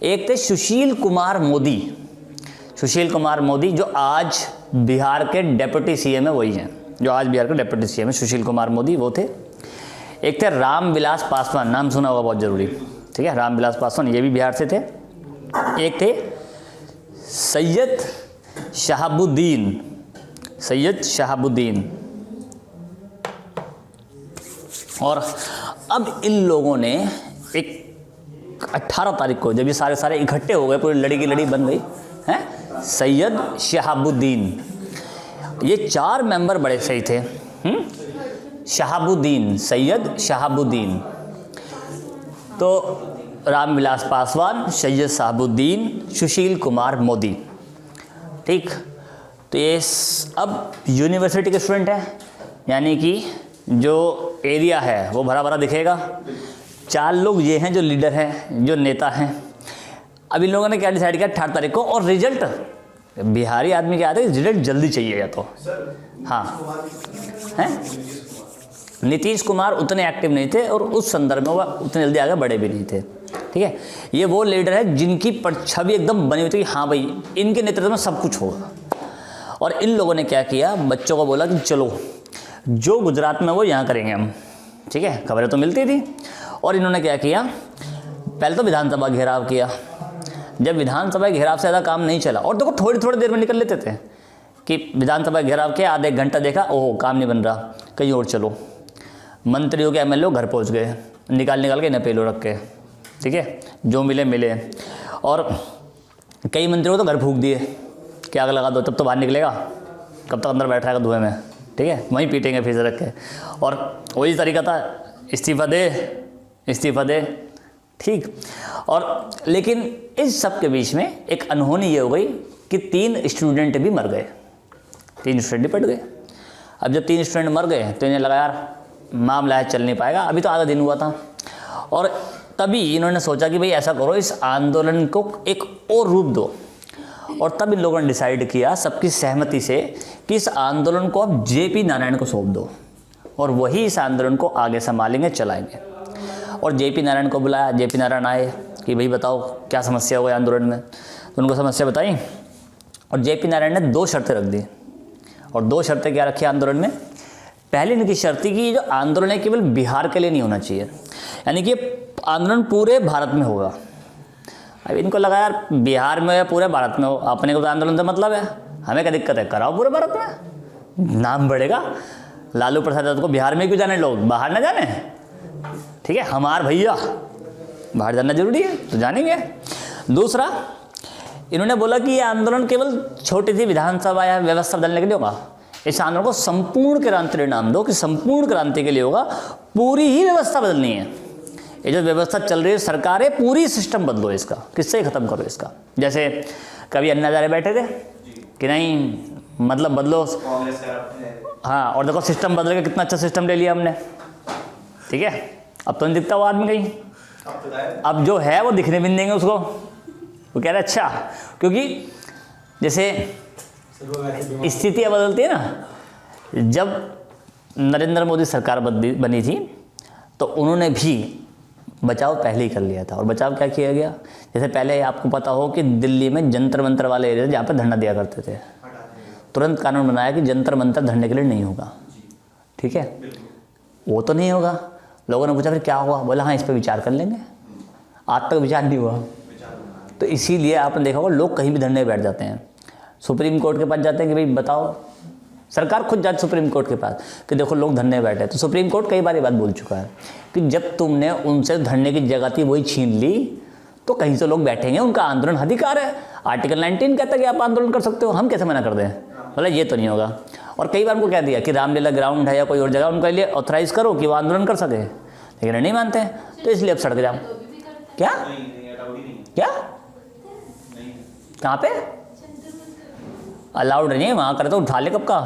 एक थे सुशील कुमार मोदी। सुशील कुमार मोदी जो आज बिहार के डेप्यूटी CM है, वही हैं जो आज बिहार के डेप्यूटी CM है, सुशील कुमार मोदी वो थे। एक थे रामविलास पासवान, नाम सुना होगा बहुत ज़रूरी, ठीक है, रामविलास पासवान, ये भी बिहार से थे। एक थे सैयद शहाबुद्दीन। और अब इन लोगों ने एक 18 तारीख को जब ये सारे इकट्ठे हो गए, पूरी लड़ी की लड़ी बन गई हैं, सैयद शहाबुद्दीन, ये 4 मेंबर बड़े सही थे, शहाबुद्दीन, सैयद शहाबुद्दीन। तो रामविलास पासवान, सैयद शहाबुद्दीन, सुशील कुमार मोदी, ठीक। तो ये अब यूनिवर्सिटी के स्टूडेंट हैं, यानी कि जो एरिया है वो भरा भरा दिखेगा। 4 लोग ये हैं जो लीडर हैं, जो नेता हैं। अब इन लोगों ने क्या डिसाइड किया 18 तारीख को, और रिजल्ट बिहारी आदमी क्या आता है, रिजल्ट जल्दी चाहिए या तो। हाँ हैं, नीतीश कुमार उतने एक्टिव नहीं थे और उस संदर्भ में वो उतने जल्दी आगे बढ़े भी नहीं थे। ठीक है, ये वो लीडर है जिनकी छवि एकदम बनी हुई थी कि हाँ भाई इनके नेतृत्व में सब कुछ होगा। और इन लोगों ने क्या किया, बच्चों को बोला कि चलो जो गुजरात में वो यहाँ करेंगे हम। ठीक है, खबरें तो मिलती थी। और इन्होंने क्या किया, पहले तो विधानसभा घेराव किया। जब विधानसभा घेराव से ज़्यादा काम नहीं चला, और देखो थोड़ी थोड़ी देर में निकल लेते थे कि विधानसभा घेराव किया, आधे 1 घंटा देखा, ओह काम नहीं बन रहा, कहीं और चलो। मंत्रियों के MLA घर पहुँच गए, निकाल के नपेलो रख के। ठीक है, जो मिले। और कई मंत्रियों को तो घर फूंक दिए कि आग लगा दो, तब तो बाहर निकलेगा, कब तक अंदर बैठ रहेगा धुएं में। ठीक है, वहीं पीटेंगे फिर रख के। और वही तरीका था, इस्तीफा दे। ठीक, और लेकिन इस सब के बीच में एक अनहोनी ये हो गई कि 3 स्टूडेंट भी मर गए, 3 स्टूडेंट पट गए। अब जब 3 स्टूडेंट मर गए तो इन्हें लगा यार मामला है, चल नहीं पाएगा, अभी तो आधा दिन हुआ था। और तभी इन्होंने सोचा कि भाई ऐसा करो, इस आंदोलन को एक और रूप दो। और तब इन लोगों ने डिसाइड किया सबकी सहमति से कि इस आंदोलन को अब JP नारायण को सौंप दो, और वही इस आंदोलन को आगे संभालेंगे, चलाएंगे। और JP नारायण को बुलाया, JP नारायण आए कि भाई बताओ क्या समस्या हो गई आंदोलन में। तो उनको समस्या बताई, और JP नारायण ने 2 शर्तें रख दी। और 2 शर्तें क्या रखी आंदोलन में, पहली इनकी शर्त थी कि ये जो आंदोलन है केवल बिहार के लिए नहीं होना चाहिए, यानी कि आंदोलन पूरे भारत में होगा। अब इनको लगा यार बिहार में या पूरे भारत में हो, अपने को तो आंदोलन से मतलब है, हमें क्या दिक्कत है, कराओ पूरे भारत में, नाम बढ़ेगा। लालू प्रसाद यादव को बिहार में क्यों जाने, लोग बाहर ना जाने। ठीक है, हमार भैया बाहर जाना जरूरी है तो जानेंगे। दूसरा, इन्होंने बोला कि ये आंदोलन केवल छोटी सी विधानसभा या व्यवस्था बदलने के लिए होगा, इस आंदोलन को संपूर्ण क्रांति नाम दो कि संपूर्ण क्रांति के लिए होगा, पूरी ही व्यवस्था बदलनी है। ये जो व्यवस्था चल रही है सरकार है, पूरी सिस्टम बदलो इसका, किससे ख़त्म करो इसका। जैसे कभी अन्ना हजारे बैठे थे कि नहीं मतलब बदलो, हाँ, और देखो सिस्टम बदल के कितना अच्छा सिस्टम ले लिया हमने। ठीक है, अब तो नहीं दिखता वो आदमी कहीं, अब जो है वो दिखने भी नहीं देंगे उसको। वो कह रहे अच्छा, क्योंकि जैसे स्थितियाँ बदलती है ना। जब नरेंद्र मोदी सरकार बनी थी तो उन्होंने भी बचाव पहले ही कर लिया था। और बचाव क्या किया गया, जैसे पहले आपको पता हो कि दिल्ली में जंतर मंतर वाले एरिया जहाँ पर धरना दिया करते थे, तुरंत कानून बनाया कि जंतर मंतर धरने के लिए नहीं होगा। ठीक है, वो तो नहीं होगा। लोगों ने पूछा फिर क्या हुआ, बोला हाँ इस पर विचार कर लेंगे। आज तक विचार नहीं हुआ। तो इसीलिए आपने देखा होगा लोग कहीं भी धरने बैठ जाते हैं, सुप्रीम कोर्ट के पास जाते हैं कि भाई बताओ, सरकार खुद जाती सुप्रीम कोर्ट के पास कि देखो लोग धरने बैठे। तो सुप्रीम कोर्ट कई बार ये बात बोल चुका है कि जब तुमने उनसे धरने की जगह थी वही छीन ली तो कहीं से लोग बैठेंगे, उनका आंदोलन अधिकार है। आर्टिकल 19 कहता है कि आप आंदोलन कर सकते हो, हम कैसे मना कर दें। बोला ये तो नहीं होगा। और कई बार उनको कह दिया कि रामलीला ग्राउंड है या कोई और जगह उनके लिए ऑथराइज करो कि वो आंदोलन कर सके, लेकिन नहीं मानते हैं, तो इसलिए अब सड़क जाम। क्या क्या कहाँ पे अलाउड नहीं है वहाँ करे तो उठा ले कब का।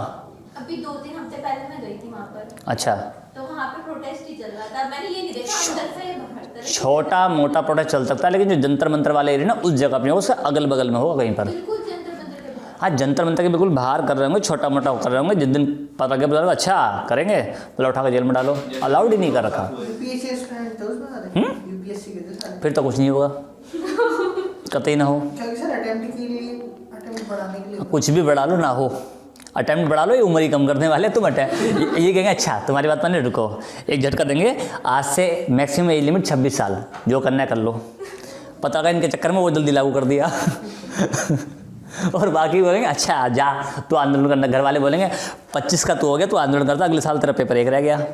अभी 2-3 हफ्ते पहले मैं गई थी वहाँ पर। अच्छा, तो वहाँ पे प्रोटेस्ट ही चल रहा था, मैंने ये नहीं देखा अंदर से बाहर तक। छोटा मोटा प्रोटेस्ट चल सकता है, लेकिन जो जंतर मंतर वाले एरिया ना उस जगह पे उससे अगल बगल में होगा कहीं पर। बिल्कुल जंतर मंतर के बाहर। हाँ, जंतर मंतर के बिल्कुल बाहर कर रहे होंगे, छोटा मोटा कर रहे होंगे। जिस दिन पता लगे बोला अच्छा करेंगे, बोला उठा के जेल में डालो, अलाउड ही नहीं कर रखा। फिर तो कुछ नहीं होगा, कतई ना हो, कुछ भी बढ़ा लो ना हो, अटेम्प्ट बढ़ा लो, ये उम्र ही कम करने वाले तुम ये कहेंगे अच्छा तुम्हारी बात माने, रुको एक झटका देंगे, आज से मैक्सिमम एज लिमिट 26 साल, जो करना है कर लो। पता लगा इनके चक्कर में वो जल्दी लागू कर दिया और बाकी बोलेंगे अच्छा जा तू आंदोलन करना, घर वाले बोलेंगे 25 का तू हो गया तू आंदोलन करता, अगले साल तेरा पेपर 1 रह गया,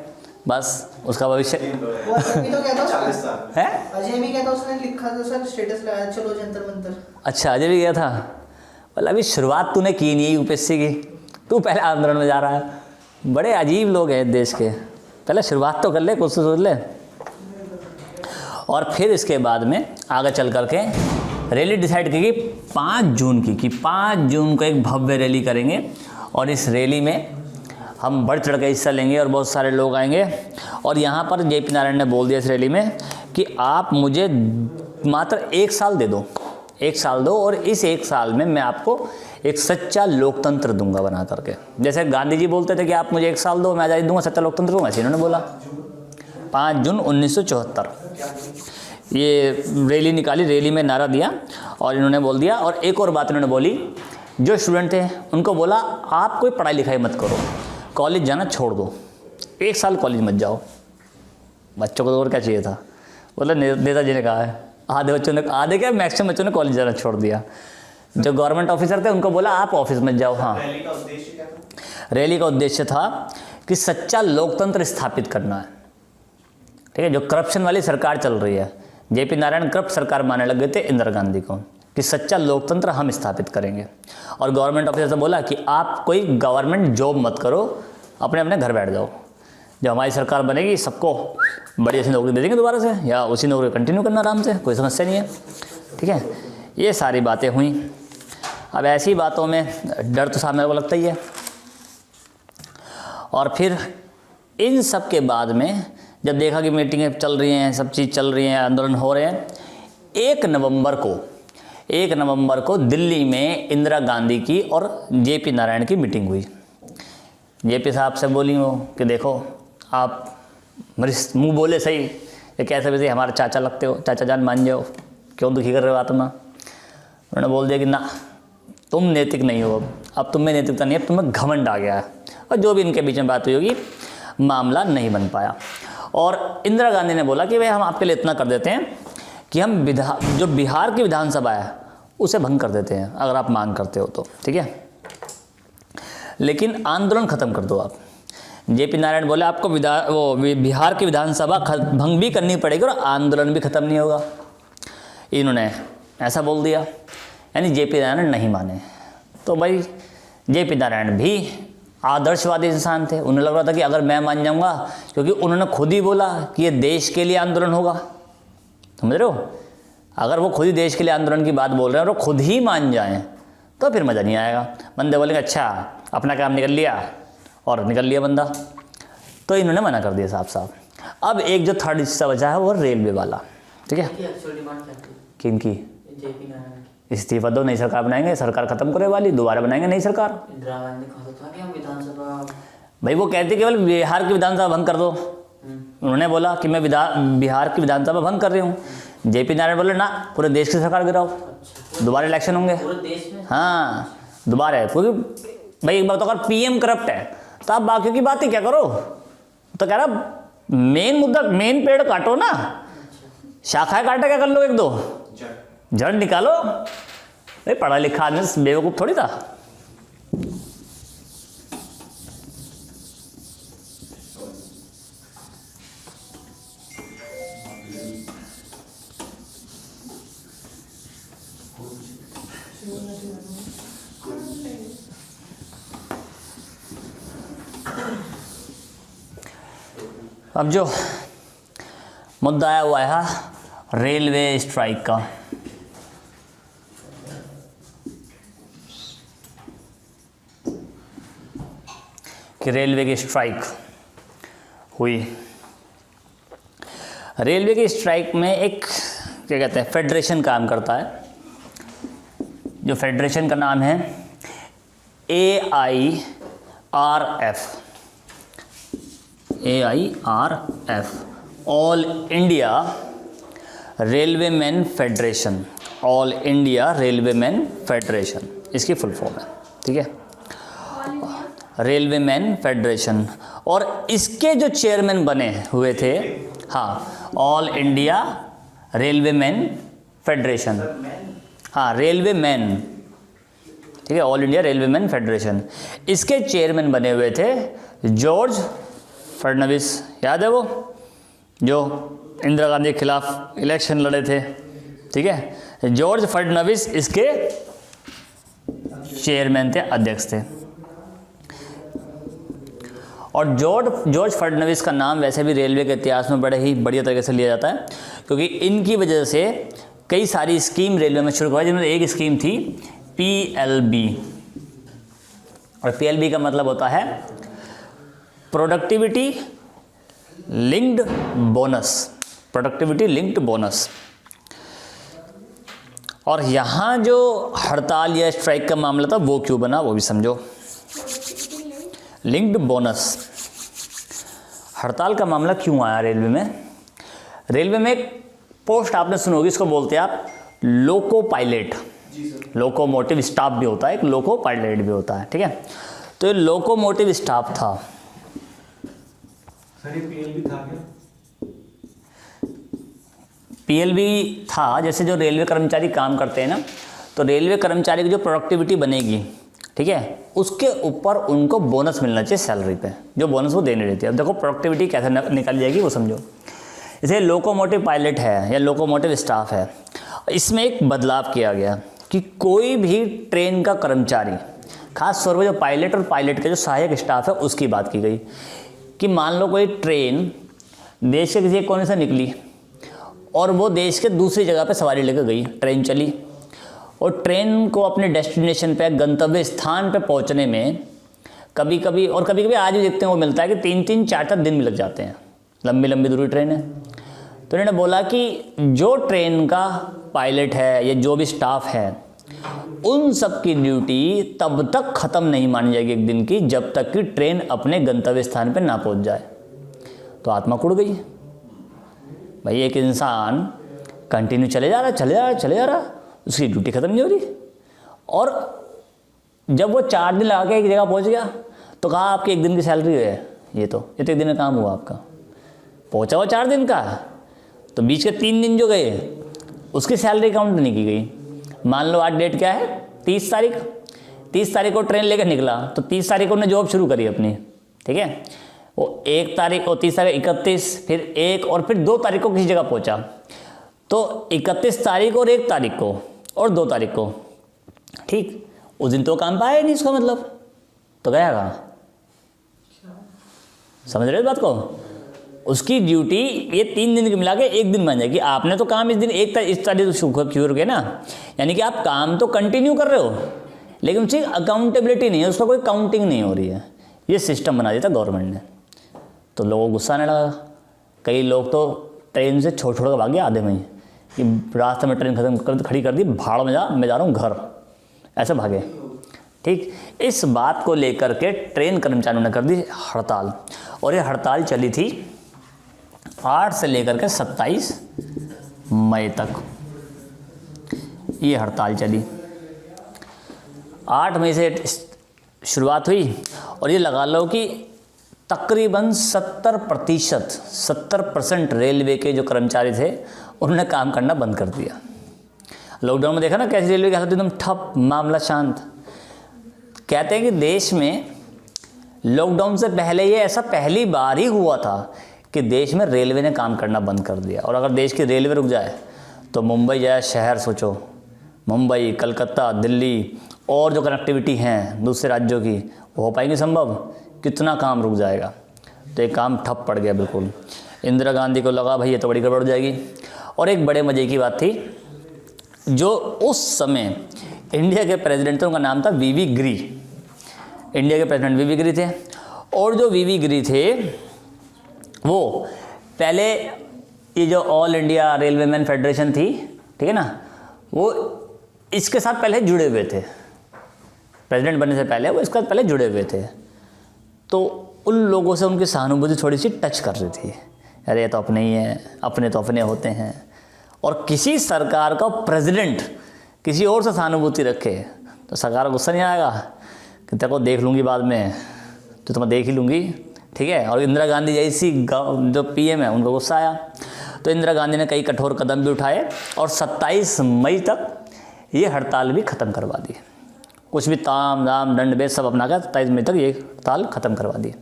बस उसका भविष्य है। अजय भी कहता उसने लिखा था सर, स्टेटस लगाया चलो जंतर मंतर। अच्छा, अजय भी गया था। बोला अभी शुरुआत तूने की नहीं है UPSC की, तू पहले आंदोलन में जा रहा है। बड़े अजीब लोग हैं देश के, पहले शुरुआत तो कर ले, कुछ तो सोच ले। और फिर इसके बाद में आगे चल करके रैली डिसाइड की 5 जून की, कि 5 जून को एक भव्य रैली करेंगे और इस रैली में हम बढ़ चढ़ के हिस्सा लेंगे और बहुत सारे लोग आएंगे। और यहाँ पर जेपी नारायण ने बोल दिया इस रैली में कि आप मुझे मात्र 1 साल दे दो, 1 साल दो, और इस 1 साल में मैं आपको एक सच्चा लोकतंत्र दूंगा बना करके। जैसे गांधी जी बोलते थे कि आप मुझे 1 साल दो, मैं आज़ादी दूंगा, सच्चा लोकतंत्र दूंगा, ऐसे इन्होंने बोला। 5 जून 1974 ये रैली निकाली, रैली में नारा दिया और इन्होंने बोल दिया। और एक और बात इन्होंने बोली, जो स्टूडेंट थे उनको बोला आप कोई पढ़ाई लिखाई मत करो, कॉलेज जाना छोड़ दो, 1 साल कॉलेज मत जाओ। बच्चों को तो और क्या चाहिए था, बोला नेताजी ने कहा है। आधे क्या मैक्सिमम बच्चों ने कॉलेज जाना छोड़ दिया। जो गवर्नमेंट ऑफिसर थे उनको बोला आप ऑफिस मत जाओ। हाँ, रैली का उद्देश्य क्या था? रैली का उद्देश्य था कि सच्चा लोकतंत्र स्थापित करना है। ठीक है, जो करप्शन वाली सरकार चल रही है, जेपी नारायण करप्ट सरकार मानने लग गए थे इंदिरा गांधी को, कि सच्चा लोकतंत्र हम स्थापित करेंगे। और गवर्नमेंट ऑफिसर से बोला कि आप कोई गवर्नमेंट जॉब मत करो, अपने अपने घर बैठ जाओ, जब हमारी सरकार बनेगी सबको बढ़िया सी नौकरी दे देंगे दोबारा से, या उसी नौकरी कंटिन्यू करना आराम से, कोई समस्या नहीं है। ठीक है, ये सारी बातें हुई। अब ऐसी बातों में डर तो सामने को लगता ही है। और फिर इन सब के बाद में जब देखा कि मीटिंगें चल रही हैं, सब चीज़ चल रही हैं, आंदोलन हो रहे हैं, 1 नवंबर को दिल्ली में इंदिरा गांधी की और जेपी नारायण की मीटिंग हुई। जेपी साहब से बोली वो कि देखो आप मेरे मुँह बोले सही, ये कैसे वैसे हमारे चाचा लगते हो, चाचा जान मान जाओ, क्यों दुखी कर रहे हो आत्मा। उन्होंने बोल दिया कि ना तुम नैतिक नहीं हो, अब तुम में नैतिकता नहीं है, अब तुम्हें घमंड आ गया है। और जो भी इनके बीच में बात हुई होगी, मामला नहीं बन पाया। और इंदिरा गांधी ने बोला कि भाई हम आपके लिए इतना कर देते हैं कि हम जो बिहार की विधानसभा है उसे भंग कर देते हैं, अगर आप मांग करते हो तो, ठीक है, लेकिन आंदोलन ख़त्म कर दो आप। जेपी नारायण बोले आपको बिहार की विधानसभा भंग भी करनी पड़ेगी और आंदोलन भी ख़त्म नहीं होगा। इन्होंने ऐसा बोल दिया, यानी जेपी नारायण नहीं माने। तो भाई जेपी नारायण भी आदर्शवादी इंसान थे, उन्हें लग रहा था कि अगर मैं मान जाऊंगा, क्योंकि उन्होंने खुद ही बोला कि ये देश के लिए आंदोलन होगा, समझ रहे हो। अगर वो खुद ही देश के लिए आंदोलन की बात बोल रहे हैं और वो खुद ही मान जाएं तो फिर मज़ा नहीं आएगा। बंदे बोलेंगे अच्छा अपना काम निकल लिया, और निकल लिया बंदा। तो इन्होंने मना कर दिया साफ साफ। अब एक जो थर्ड हिस्सा बचा है वो रेलवे वाला, ठीक है। किन की? जेपी नारायण इस्तीफा दो, नई सरकार बनाएंगे, सरकार खत्म करे वाली, दोबारा बनाएंगे नई सरकार। इंदिरा गांधी कहा था कि हम विधानसभा, भाई वो कहते केवल बिहार की विधानसभा भंग कर दो। उन्होंने बोला कि मैं बिहार की विधानसभा भंग कर रही हूँ। जेपी नारायण बोले ना पूरे देश की सरकार गिराओ, दोबारा इलेक्शन होंगे पूरे देश में। हाँ दोबारा है, क्योंकि भाई एक बार तो अगर पीएम करप्ट है तो आप बाकी की बातें क्या करो। तो कह रहा मेन मुद्दा, मेन पेड़ काटो ना, शाखाएं काटे क्या कर लो, 1-2 जड़ निकालो। भाई पढ़ा लिखा आदमी बेवकूफ़ थोड़ी था। अब जो मुद्दा आया हुआ है रेलवे स्ट्राइक का, कि रेलवे की स्ट्राइक हुई। रेलवे की स्ट्राइक में एक क्या कहते हैं फेडरेशन काम करता है, जो फेडरेशन का नाम है AIRF, all India railway man federation, all India railway man federation इसकी फुल फॉर्म है, ठीक है, रेलवे मैन फेडरेशन। और इसके जो चेयरमैन बने हुए थे, हाँ, all India railway man federation, हाँ रेलवे मैन, ठीक है, all India railway man federation. इसके चेयरमैन बने हुए थे जॉर्ज फडणवीस, याद है वो जो इंदिरा गांधी के खिलाफ इलेक्शन लड़े थे, ठीक है, जॉर्ज फडणवीस इसके चेयरमैन थे, अध्यक्ष थे। और जॉर्ज फडणवीस का नाम वैसे भी रेलवे के इतिहास में बड़े ही बढ़िया तरीके से लिया जाता है, क्योंकि इनकी वजह से कई सारी स्कीम रेलवे में शुरू करवाई, जिनमें एक स्कीम थी PLB, और PLB का मतलब होता है productivity linked bonus, productivity linked bonus. और यहाँ जो हड़ताल या स्ट्राइक का मामला था वो क्यों बना वो भी समझो। लिंक्ड बोनस, हड़ताल का मामला क्यों आया रेलवे में? रेलवे में एक पोस्ट आपने सुनी होगी, इसको बोलते हैं आप लोको पायलट। लोकोमोटिव स्टाफ भी होता है, एक लोको पायलट भी होता है, ठीक है। तो ये लोकोमोटिव स्टाफ था। सर ये PLB था क्या? PLB था, जैसे जो रेलवे कर्मचारी काम करते हैं ना, तो रेलवे कर्मचारी की जो प्रोडक्टिविटी बनेगी, ठीक है, उसके ऊपर उनको बोनस मिलना चाहिए सैलरी पे, जो बोनस वो देने रहती है। अब देखो प्रोडक्टिविटी कैसे निकाली जाएगी वो समझो। जैसे लोकोमोटिव पायलट है या लोकोमोटिव स्टाफ है, इसमें एक बदलाव किया गया कि कोई भी ट्रेन का कर्मचारी, खास तौर पर जो पायलट और पायलट के जो सहायक स्टाफ है उसकी बात की गई कि मान लो कोई ट्रेन देश के किसी एक कोने से निकली और वो देश के दूसरी जगह पे सवारी लेकर गई, ट्रेन चली, और ट्रेन को अपने डेस्टिनेशन पे, गंतव्य स्थान पे पहुंचने में कभी कभी आज भी देखते हैं वो मिलता है कि 3-3, 4-4 दिन भी लग जाते हैं, लंबी लंबी दूरी ट्रेन है। तो इन्होंने बोला कि जो ट्रेन का पायलट है या जो भी स्टाफ है, उन सब की ड्यूटी तब तक ख़त्म नहीं मानी जाएगी एक दिन की, जब तक कि ट्रेन अपने गंतव्य स्थान पर ना पहुंच जाए। तो आत्मा कुड़ गई भाई, एक इंसान कंटिन्यू चले जा रहा, उसकी ड्यूटी ख़त्म नहीं हो रही। और जब वो 4 दिन लगा के एक जगह पहुंच गया तो कहा आपकी एक दिन की सैलरी है, ये तो एक दिन का काम हुआ आपका, पहुंचा हुआ 4 दिन का, तो बीच के 3 दिन जो गए उसकी सैलरी काउंट नहीं की गई। मान लो आज डेट क्या है, 30 तारीख। 30 तारीख को ट्रेन लेकर निकला, तो 30 तारीख को उन्होंने जॉब शुरू करी अपनी, ठीक है। वो 1 तारीख और 30 तारीख 31, फिर 1 और फिर 2 तारीख को किसी जगह पहुंचा, तो 31 तारीख और 1 तारीख को और 2 तारीख को, ठीक, उस दिन तो काम पाया ही नहीं, इसका मतलब तो गया कहाँ? समझ रहे हो बात को? उसकी ड्यूटी ये 3 दिन की मिला के 1 दिन बन जाएगी। आपने तो काम इस दिन इस तारीख शुरू किया ना, यानी कि आप काम तो कंटिन्यू कर रहे हो, लेकिन उसकी अकाउंटेबिलिटी नहीं है, उसका कोई काउंटिंग नहीं हो रही है। ये सिस्टम बना दिया था गवर्नमेंट ने, तो लोगों को गुस्सा आने लगा। कई लोग तो ट्रेन से छोड़ के भाग गए आधे में ही, कि रास्ते में ट्रेन खड़ी कर दी, भाड़ में मैं जा रहा हूँ घर, ऐसे भागे, ठीक। इस बात को लेकर के ट्रेन कर्मचारियों ने कर दी हड़ताल, और ये हड़ताल चली थी 8 से लेकर के 27 मई तक। ये हड़ताल चली, 8 मई से शुरुआत हुई, और ये लगा लो कि तकरीबन 70% रेलवे के जो कर्मचारी थे उन्होंने काम करना बंद कर दिया। लॉकडाउन में देखा ना कैसी रेलवे की हालत एकदम ठप, मामला शांत। कहते हैं कि देश में लॉकडाउन से पहले ये ऐसा पहली बार ही हुआ था कि देश में रेलवे ने काम करना बंद कर दिया। और अगर देश की रेलवे रुक जाए तो मुंबई जैसा शहर सोचो, मुंबई, कलकत्ता, दिल्ली और जो कनेक्टिविटी हैं दूसरे राज्यों की, वो हो पाएंगी संभव? कितना काम रुक जाएगा। तो एक काम ठप पड़ गया बिल्कुल। इंदिरा गांधी को लगा भाई ये तो बड़ी गड़बड़ हो जाएगी। और एक बड़े मज़े की बात थी, जो उस समय इंडिया के प्रेसिडेंट थे उनका नाम था वीवी गिरी। इंडिया के प्रेसिडेंट वीवी गिरी थे, और जो वीवी गिरी थे वो पहले ये जो all India railway man federation थी, ठीक है ना, वो इसके साथ पहले जुड़े हुए थे। प्रेसिडेंट बनने से पहले वो इसके साथ पहले जुड़े हुए थे। तो उन लोगों से उनकी सहानुभूति थोड़ी सी टच कर रही थी, अरे ये तो अपने ही हैं, अपने तो अपने होते हैं। और किसी सरकार का प्रेसिडेंट किसी और से सहानुभूति रखे तो सरकार को गुस्सा नहीं आएगा कि तेरे को देख लूँगी बाद में, तो मैं देख ही लूँगी, ठीक है। और इंदिरा गांधी जैसी जो पीएम है उनको गुस्सा आया, तो इंदिरा गांधी ने कई कठोर कदम भी उठाए और 27 मई तक ये हड़ताल भी ख़त्म करवा दी। कुछ भी ताम दाम दंड भेद सब अपना कर 27 मई तक ये हड़ताल ख़त्म करवा दी।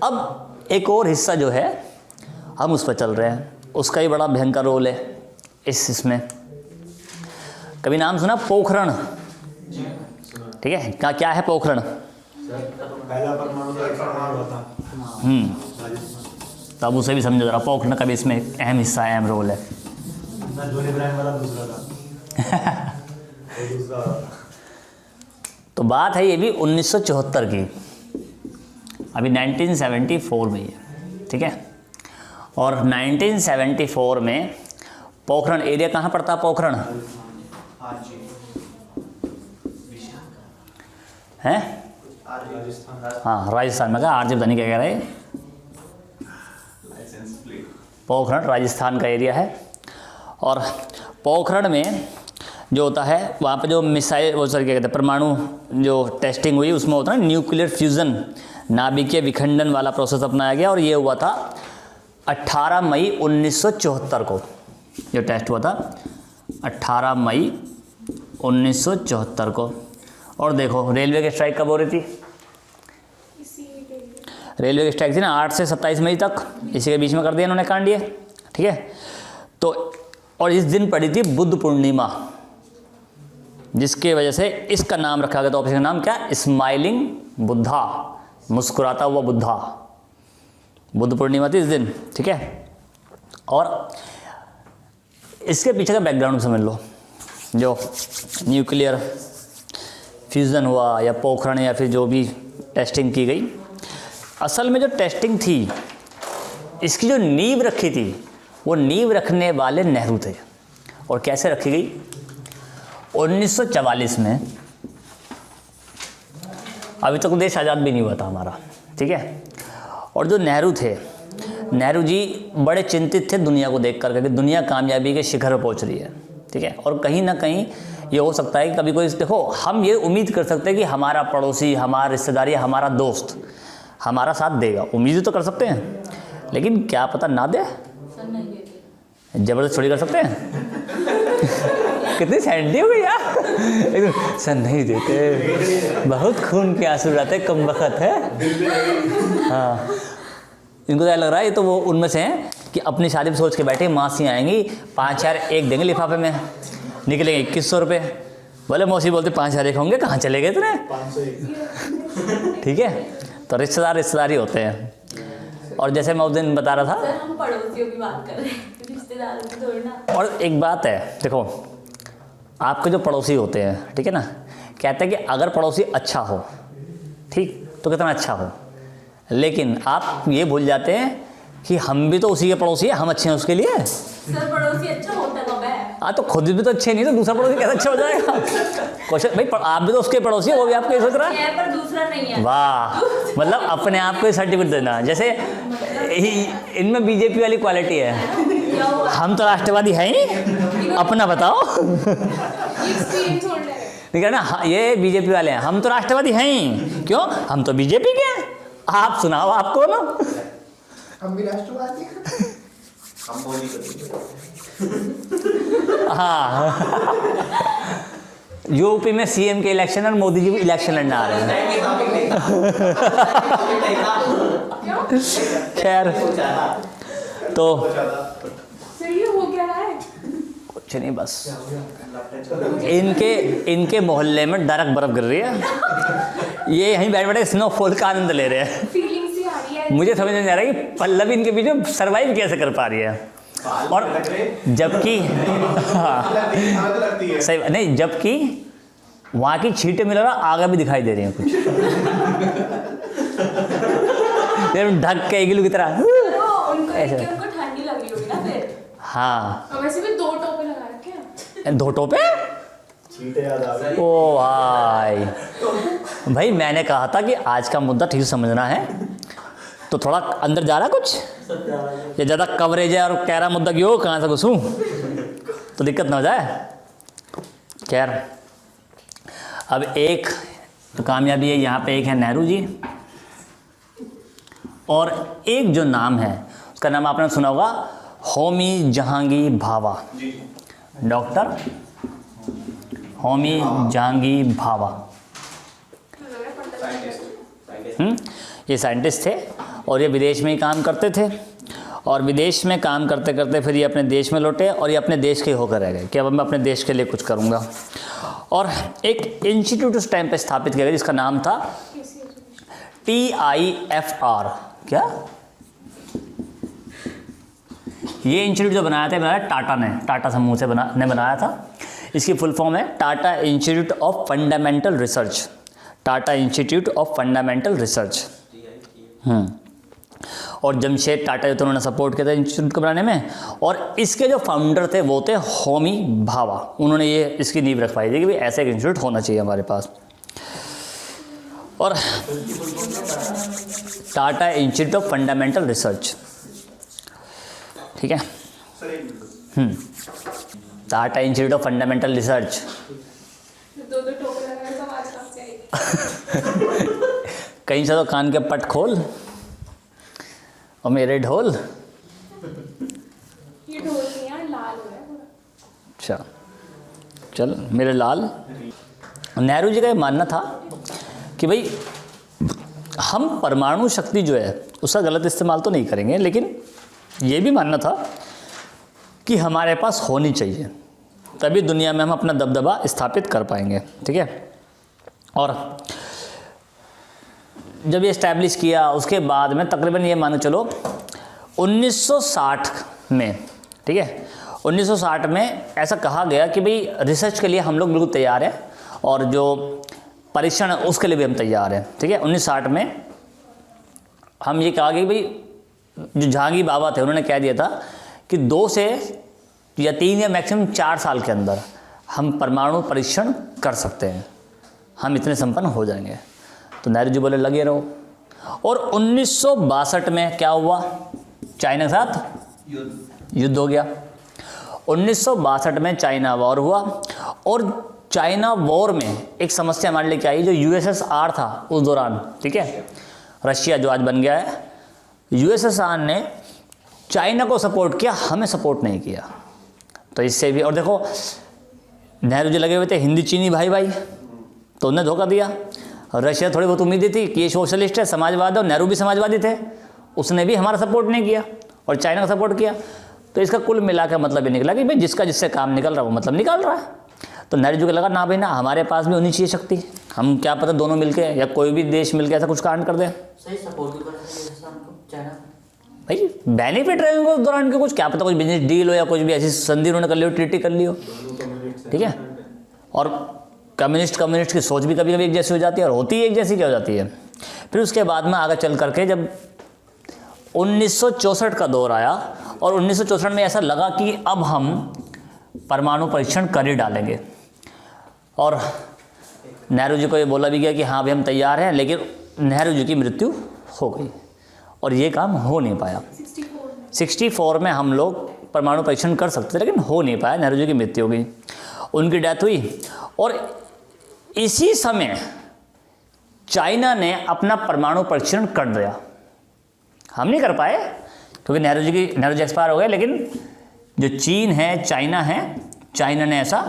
अब एक और हिस्सा जो है हम उस पर चल रहे हैं, उसका ही बड़ा भयंकर रोल है इसमें। कभी नाम सुना पोखरण? ठीक है, क्या है पोखरण? पहला परमाणु परीक्षण हुआ था। तब उसे भी समझो जरा, पोखरण का भी इसमें अहम हिस्सा, अहम रोल है। ना जोनी ब्रांड वाला दूसरा था वो दूसरा वाला। तो बात है ये भी 1974 की, अभी 1974 में है, ठीक है। और 1974 में पोखरण एरिया कहाँ पड़ता है? पोखरण है, हाँ राजस्थान में। कहा आरजे पता नहीं क्या कह रहे हैं। पोखरण राजस्थान का एरिया है। और पोखरण में जो होता है वहाँ पे जो मिसाइल वो सर क्या कहते हैं परमाणु जो टेस्टिंग हुई उसमें होता है न्यूक्लियर फ्यूज़न, नाभिकीय विखंडन वाला प्रोसेस अपनाया गया। और ये हुआ था 18 मई 1974 को, जो टेस्ट हुआ था 18 मई 1974 को। और देखो रेलवे की स्ट्राइक कब हो रही थी? रेलवे की स्ट्राइक थी ना 8 से 27 मई तक, इसी के बीच में कर दिया इन्होंने कांड ये, ठीक है। तो और इस दिन पड़ी थी बुद्ध पूर्णिमा, जिसके वजह से इसका नाम रखा गया था ऑफिस का नाम क्या? स्माइलिंग बुद्धा, मुस्कुराता हुआ बुद्धा। बुद्ध पूर्णिमा थी इस दिन, ठीक है। और इसके पीछे का बैकग्राउंड समझ लो, जो न्यूक्लियर फ्यूज़न हुआ या पोखरण या फिर जो भी टेस्टिंग की गई, असल में जो टेस्टिंग थी इसकी जो नींव रखी थी वो नींव रखने वाले नेहरू थे। और कैसे रखी गई? 1944 में, अभी तक देश आज़ाद भी नहीं हुआ था हमारा, ठीक है। और जो नेहरू थे, नेहरू जी बड़े चिंतित थे दुनिया को देख कर कि दुनिया कामयाबी के शिखर पर पहुंच रही है, ठीक है। और कहीं ना कहीं ये हो सकता है कि कभी कोई, देखो हम ये उम्मीद कर सकते हैं कि हमारा पड़ोसी, हमारा रिश्तेदार या हमारा दोस्त हमारा साथ देगा, उम्मीद तो कर सकते हैं, लेकिन क्या पता ना दे, जबरदस्त थोड़ी कर सकते हैं। कितनी सैंडी हो गई यार, एकदम सर नहीं देते, बहुत खून के आंसू रहते, कम वक्त है। हाँ, इनको तो लग रहा है ये तो वो उनमें से हैं कि अपनी शादी में सोच के बैठे मासी आएंगी 5,000 एक देंगे लिफाफे में, निकलेंगे 2100 रुपये। बोले मौसी बोलते 5,000 एक होंगे, कहाँ चले गए तुमने? 501 ठीक है, तो रिश्तेदार ही होते हैं। और जैसे मैं उस दिन बता रहा था, सर हम पड़ोसियों की बात कर रहे हैं, रिश्तेदारों की थोड़ी ना। और एक बात है, देखो आपके जो पड़ोसी होते हैं, ठीक है ना, कहते हैं कि अगर पड़ोसी अच्छा हो, ठीक, तो कितना अच्छा हो, लेकिन आप ये भूल जाते हैं कि हम भी तो उसी के पड़ोसी हैं, हम अच्छे हैं उसके लिए। सर पड़ोसी अच्छा होता कब है? हाँ, तो खुद भी तो अच्छे नहीं तो दूसरा पड़ोसी कैसे अच्छा हो जाएगा? क्वेश्चन भाई, आप भी तो उसके पड़ोसी हो, वो भी आपको ये सोच रहा है। है पर दूसरा नहीं है। वाह, मतलब अपने आप को सर्टिफिकेट देना। जैसे इनमें बीजेपी वाली क्वालिटी है, क्या हुआ? हम तो राष्ट्रवादी हैं ही, अपना बताओ। एक्सपीरियंस छोड़ ले। ठीक है ना, हाँ, ये बीजेपी वाले हैं, हम तो राष्ट्रवादी हैं ही, क्यों? हम तो बीजेपी के हैं। आप सुनाओ, आपको ना हम भी राष्ट्रवादी हैं। हम मोदी करेंगे। हाँ। यूपी में सीएम के इलेक्शन और मोदी जी इलेक्शन लड़ने आ रहे हैं। खैर, तो सर ये हो क्या रहा है? कुछ नहीं, बस इनके मोहल्ले में डायरेक्ट बर्फ गिर रही है, ये यहीं बैठ बैठे स्नोफॉल का आनंद ले रहे हैं। फीलिंग सी आ रही है। मुझे समझ नहीं आ रहा है कि पल्लवी इनके बीच में सर्वाइव कैसे कर पा रही है। और जबकि हाँ, सही नहीं, जबकि वहाँ की छींटें मिल रहा, आगे भी दिखाई दे रही हैं कुछ, ढक के इग्लू की तरह। उनको ठंडी लग रही होगी ना फिर। हाँ, वैसे भी 2 टोपे लगा रखे हैं। 2 टोपे? चींटे याद आ गए। ओ भाई मैंने कहा था कि आज का मुद्दा ठीक से समझना है, तो थोड़ा अंदर जा रहा कुछ, ये ज़्यादा कवरेज है और कह रहा मुद्दा क्यों कहाँ से घुसूँ, तो दिक्कत ना हो जाए। खैर, अब एक तो कामयाबी है, यहाँ पे एक है नेहरू जी, और एक जो नाम है उसका नाम आपने सुना होगा, होमी जहांगीर भाभा, डॉक्टर होमी जहांगीर भाभा। ये साइंटिस्ट थे और ये विदेश में ही काम करते थे, और विदेश में काम करते करते फिर ये अपने देश में लौटे और ये अपने देश के होकर रह गए कि अब मैं अपने देश के लिए कुछ करूँगा। और एक इंस्टीट्यूट उस टाइम पे स्थापित किया गया जिसका नाम था TIFR। क्या? ये इंस्टीट्यूट जो बनाया टाटा ने, टाटा समूह से बनाया था। इसकी फुल फॉर्म है Tata institute of fundamental research, Tata institute of fundamental research. और जमशेद टाटा जो थे उन्होंने सपोर्ट किया था इंस्टीट्यूट को बनाने में, और इसके जो फाउंडर थे वो थे होमी भाभा। उन्होंने ये इसकी नींव रखवाई थी कि भाई ऐसा एक इंस्टीट्यूट होना चाहिए हमारे पास। और Tata institute of fundamental research, ठीक है। Tata institute of fundamental research. दो टोकरे लगाए तो आवाज कहाँ से आएगी? कहीं से तो कान के पट खोल और मेरे ढोल। ये ढोल नहीं यार, लाल हो रहा है पूरा। अच्छा चल मेरे लाल। नेहरू जी का ये मानना था कि भाई हम परमाणु शक्ति जो है उसका गलत इस्तेमाल तो नहीं करेंगे, लेकिन ये भी मानना था कि हमारे पास होनी चाहिए, तभी दुनिया में हम अपना दबदबा स्थापित कर पाएंगे, ठीक है। और जब ये इस्टेब्लिश किया उसके बाद में तकरीबन ये मान चलो 1960 में, ठीक है, 1960 में ऐसा कहा गया कि भाई रिसर्च के लिए हम लोग बिल्कुल तैयार हैं और जो परीक्षण है उसके लिए भी हम तैयार हैं, ठीक है। 1960 में हम ये कहा कि भाई जो जहांगीर बाबा थे उन्होंने कह दिया था कि 2 से या 3 या मैक्सिमम 4 साल के अंदर हम परमाणु परीक्षण कर सकते हैं, हम इतने संपन्न हो जाएंगे। तो नेहरू जी बोले लगे रहो। और 1962 में क्या हुआ, चाइना के साथ युद्ध हो गया। 1962 में चाइना वॉर हुआ, और चाइना वॉर में एक समस्या हमारे लिए क्या आई, जो यूएसएसआर था उस दौरान, ठीक है, रशिया जो आज बन गया है, यूएसएसआर ने चाइना को सपोर्ट किया, हमें सपोर्ट नहीं किया। तो इससे भी, और देखो नेहरू जी लगे हुए थे हिंदी चीनी भाई भाई, तो उन्हें धोखा दिया। रशिया थोड़ी बहुत उम्मीदें थी कि ये सोशलिस्ट है, समाजवाद है, और नेहरू भी समाजवादी थे, उसने भी हमारा सपोर्ट नहीं किया और चाइना का सपोर्ट किया। तो इसका कुल मिला के मतलब ये निकला कि भाई जिसका जिससे काम निकल रहा है वो मतलब निकल रहा है। तो नेहरू जी को लगा ना भाई ना, हमारे पास भी होनी चाहिए शक्ति, हम क्या पता दोनों मिलके या कोई भी देश मिलके ऐसा कुछ कांड कर दे। सही सपोर्ट भी कर सकते हैं चाइना, भाई बेनिफिट रहेंगे उस दौरान के, कुछ क्या पता कुछ बिजनेस डील हो या कुछ भी ऐसी संधि उन्होंने कर ली हो, ट्रीटी कर ली हो, ठीक है। और कम्युनिस्ट की सोच भी कभी कभी एक जैसी हो जाती है, और होती है एक जैसी क्या हो जाती है। फिर उसके बाद में आगे चल करके जब 1964 का दौर आया, और 1964 में ऐसा लगा कि अब हम परमाणु परीक्षण कर ही डालेंगे, और नेहरू जी को ये बोला भी गया कि हाँ भाई हम तैयार हैं, लेकिन नेहरू जी की मृत्यु हो गई और ये काम हो नहीं पाया। 64 में हम लोग परमाणु परीक्षण कर सकते थे, लेकिन हो नहीं पाया, नेहरू जी की मृत्यु हो गई, उनकी डेथ हुई। और इसी समय चाइना ने अपना परमाणु परीक्षण कर दिया। हम नहीं कर पाए क्योंकि नेहरू जी एक्सपायर हो गए, लेकिन जो चीन है, चाइना है, चाइना ने ऐसा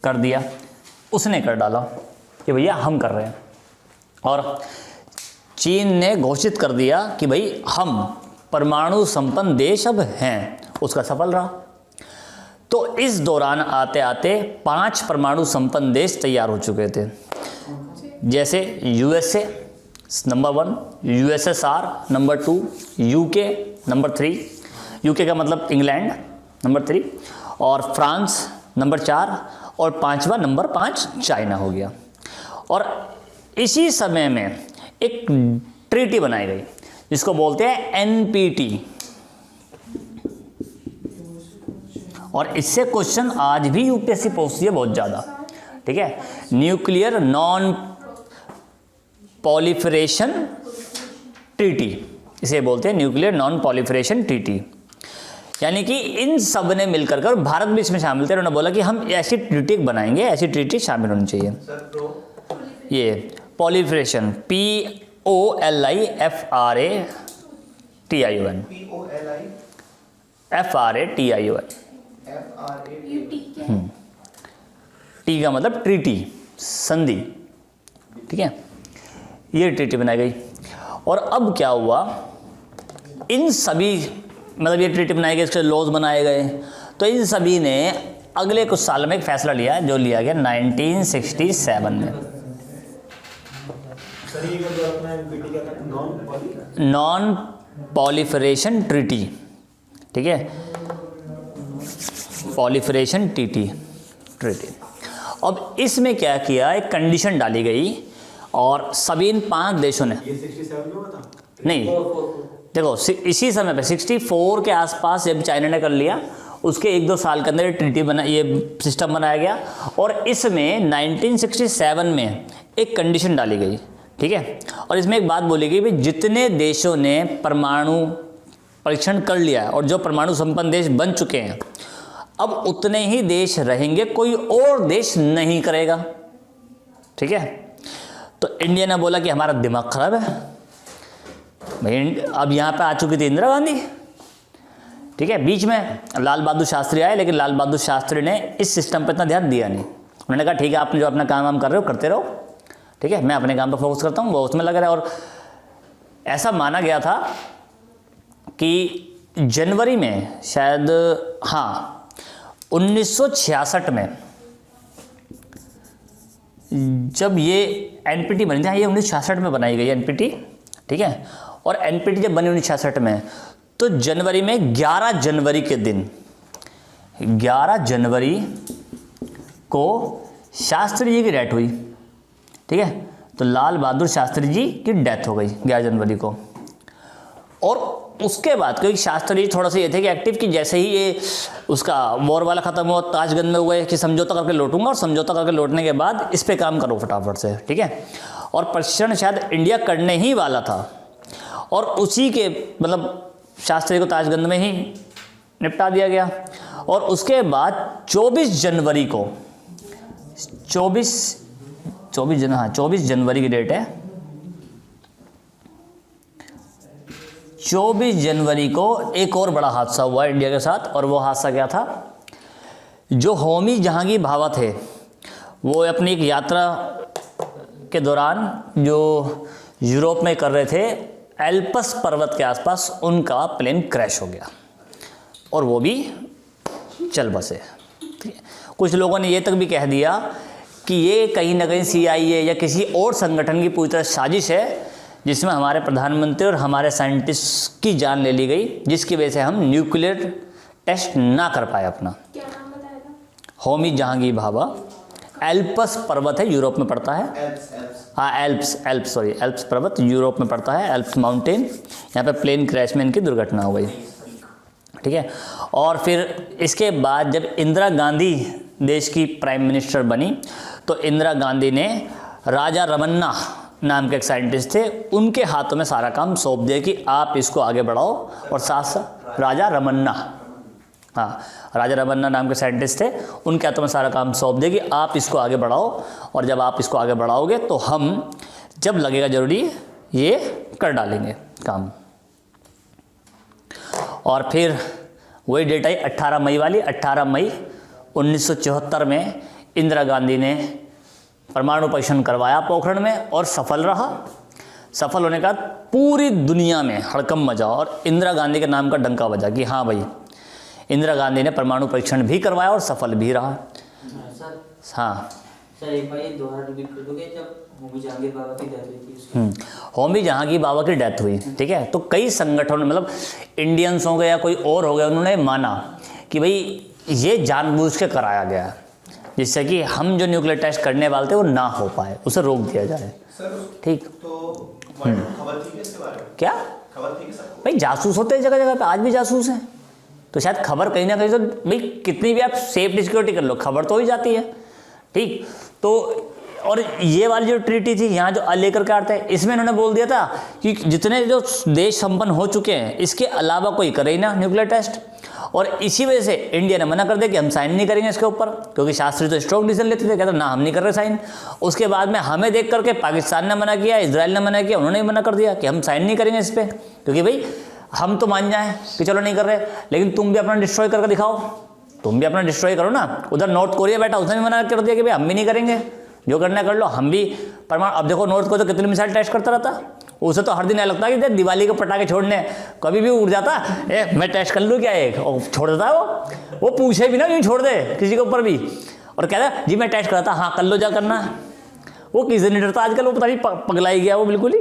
कर दिया, उसने कर डाला कि भैया हम कर रहे हैं। और चीन ने घोषित कर दिया कि भाई हम परमाणु संपन्न देश अब हैं, उसका सफल रहा। तो इस दौरान आते आते 5 परमाणु संपन्न देश तैयार हो चुके थे, जैसे USA number 1, USSR number 2, UK number 3, UK का मतलब इंग्लैंड नंबर 3, और फ्रांस नंबर 4, और 5वां नंबर 5 चाइना हो गया। और इसी समय में एक ट्रीटी बनाई गई जिसको बोलते हैं एनपीटी, और इससे क्वेश्चन आज भी यूपीएससी पूछती है बहुत ज़्यादा, ठीक है। न्यूक्लियर नॉन पॉलिफरेशन ट्रीटी, इसे बोलते हैं न्यूक्लियर नॉन पॉलिफरेशन ट्रीटी। यानी कि इन सब ने मिलकर कर, भारत भी इसमें शामिल थे, उन्होंने बोला कि हम ऐसी ट्रीटी बनाएंगे, ऐसी ट्रीटी शामिल होनी चाहिए। ये पॉलिफरेशन POLIFRATION, FRATION, टी का मतलब ट्रीटी, संधि, ठीक है। ये ट्रीटी बनाई गई। और अब क्या हुआ, इन सभी मतलब ये ट्रीटी बनाई गई, इसके लॉज बनाए गए, तो इन सभी ने अगले कुछ साल में एक फैसला लिया जो लिया गया 1967 में, नॉन पॉलिफरेशन ट्रीटी, ठीक है, पॉलीफरेशन ट्रीटी। अब इसमें क्या किया, एक कंडीशन डाली गई और सभी इन 5 देशों ने, ये 67 में हुआ था। नहीं देखो इसी समय पे 64 के आसपास जब चाइना ने कर लिया, उसके 1-2 साल के अंदर ट्रीटी बना, ये सिस्टम बनाया गया और इसमें 1967 में एक कंडीशन डाली गई, ठीक है। और इसमें एक बात बोली गई, भाई जितने देशों ने परमाणु परीक्षण कर लिया है और जो परमाणु संपन्न देश बन चुके हैं, अब उतने ही देश रहेंगे, कोई और देश नहीं करेगा, ठीक है। तो इंडिया ने बोला कि हमारा दिमाग खराब है भाई। अब यहाँ पे आ चुकी थी इंदिरा गांधी, ठीक है। बीच में लाल बहादुर शास्त्री आए, लेकिन लाल बहादुर शास्त्री ने इस सिस्टम पर इतना ध्यान दिया नहीं। उन्होंने कहा ठीक है, आप जो अपना काम कर रहे हो करते रहो, ठीक है, मैं अपने काम पर फोकस करता हूँ, वो उसमें लगा रहा। और ऐसा माना गया था कि जनवरी में शायद, हाँ 1966 में जब ये एनपीटी बनी थी, हाँ ये 1966 में बनाई गई एनपीटी, ठीक है। और एनपीटी जब बनी 1966 में, तो जनवरी में 11 जनवरी के दिन, 11 जनवरी को शास्त्री जी की डेथ हुई, ठीक है। तो लाल बहादुर शास्त्री जी की डेथ हो गई 11 जनवरी को। और उसके बाद क्योंकि शास्त्री जी थोड़ा सा ये थे कि एक्टिव, कि जैसे ही ये उसका वॉर वाला ख़त्म हुआ, ताशगंज में हुए कि समझौता करके लौटूंगा, और समझौता करके लौटने के बाद इस पे काम करो फटाफट से, ठीक है। और परीक्षण शायद इंडिया करने ही वाला था, और उसी के मतलब शास्त्री को ताशगंज में ही निपटा दिया गया। और उसके बाद 24 जनवरी को 24 जनवरी की डेट है, 24 जनवरी को एक और बड़ा हादसा हुआ इंडिया के साथ। और वो हादसा क्या था, जो होमी जहांगीर भाभा थे, वो अपनी एक यात्रा के दौरान जो यूरोप में कर रहे थे, एल्पस पर्वत के आसपास उनका प्लेन क्रैश हो गया और वो भी चल बसे। कुछ लोगों ने ये तक भी कह दिया कि ये कहीं ना कहीं CIA या किसी और संगठन की पूरी तरह साजिश है, जिसमें हमारे प्रधानमंत्री और हमारे साइंटिस्ट की जान ले ली गई, जिसकी वजह से हम न्यूक्लियर टेस्ट ना कर पाए अपना। क्या नाम बताया था? होमी जहांगीर भाभा। एल्पस पर्वत है, यूरोप में पड़ता है। हाँ एल्प्स पर्वत यूरोप में पड़ता है, एल्प्स माउंटेन। यहाँ पे प्लेन क्रैश में इनकी दुर्घटना हो गई, ठीक है। और फिर इसके बाद जब इंदिरा गांधी देश की प्राइम मिनिस्टर बनी, तो इंदिरा गांधी ने राजा रमन्ना नाम के एक साइंटिस्ट थे, उनके हाथों में सारा काम सौंप दिया कि आप इसको आगे बढ़ाओ। और साथ साथ राजा रमन्ना, हाँ राजा रमन्ना नाम के साइंटिस्ट थे, उनके हाथों में सारा काम सौंप दिया कि आप इसको आगे बढ़ाओ, और जब आप इसको आगे बढ़ाओगे तो हम जब लगेगा ज़रूरी ये कर डालेंगे काम। और फिर वही डेट आई 18 मई वाली। 18 मई 1974 में इंदिरा गांधी ने परमाणु परीक्षण करवाया पोखरण में और सफल रहा। सफल होने का पूरी दुनिया में हड़कंप मचा और इंदिरा गांधी के नाम का डंका बजा कि हाँ भाई इंदिरा गांधी ने परमाणु परीक्षण भी करवाया और सफल भी रहा। हाँ सर एक बार ये दोबारा रिपीट कर दोगे, जब होमी जहांगीर बाबा की डेथ हुई थी उसकी? होमी जहांगीर बाबा की डेथ हुई, ठीक है। तो कई संगठनों मतलब इंडियंस हो गए या कोई और हो गया, उन्होंने माना कि भाई ये जानबूझ के कराया गया, जिससे कि हम जो न्यूक्लियर टेस्ट करने वाले थे वो ना हो पाए, उसे रोक दिया जाए। ठीक, तो खबर थी इसके बारे में? क्या खबर थी सबको? भाई भाई जासूस होते हैं जगह जगह पे, आज भी जासूस हैं, तो शायद खबर कहीं ना कहीं तो भाई कितनी भी आप सेफ्टी सिक्योरिटी कर लो, खबर तो हो ही जाती है, ठीक। तो और ये वाली जो ट्रीटी थी यहाँ जो लेकर के आते हैं, इसमें इन्होंने बोल दिया था कि जितने जो देश संपन्न हो चुके हैं इसके अलावा कोई करे ही ना न्यूक्लियर टेस्ट। और इसी वजह से इंडिया ने मना कर दिया कि हम साइन नहीं करेंगे इसके ऊपर, क्योंकि शास्त्री तो स्ट्रॉन्ग डिसीजन लेते थे, कहते ना हम नहीं कर रहे साइन। उसके बाद में हमें देख करके पाकिस्तान ने मना किया, इजराइल ने मना किया, उन्होंने भी मना कर दिया कि हम साइन नहीं करेंगे इस पर, क्योंकि भाई हम तो मान जाएं कि चलो नहीं कर रहे, लेकिन तुम भी अपना डिस्ट्रॉय करके दिखाओ, तुम भी अपना डिस्ट्रॉय करो ना। उधर नॉर्थ कोरिया बैठा, उसने भी मना कर दिया कि भाई हम भी नहीं करेंगे, जो करना कर लो, हम भी परमाणु। अब देखो नॉर्थ को तो कितनी मिसाइल टेस्ट करता रहता, उसे तो हर दिन ऐसा लगता है कि दिवाली को पटाखे छोड़ने कभी भी उड़ जाता, मैं टेस्ट कर लूँ क्या एक, और छोड़ देता है वो पूछे भी ना, यूँ छोड़ दे किसी के ऊपर भी, और कहता है जी मैं टेस्ट कराता, हाँ कर लो जा करना। वो किसी नहीं डरता आजकल, वो पता नहीं पगला ही गया वो बिल्कुल ही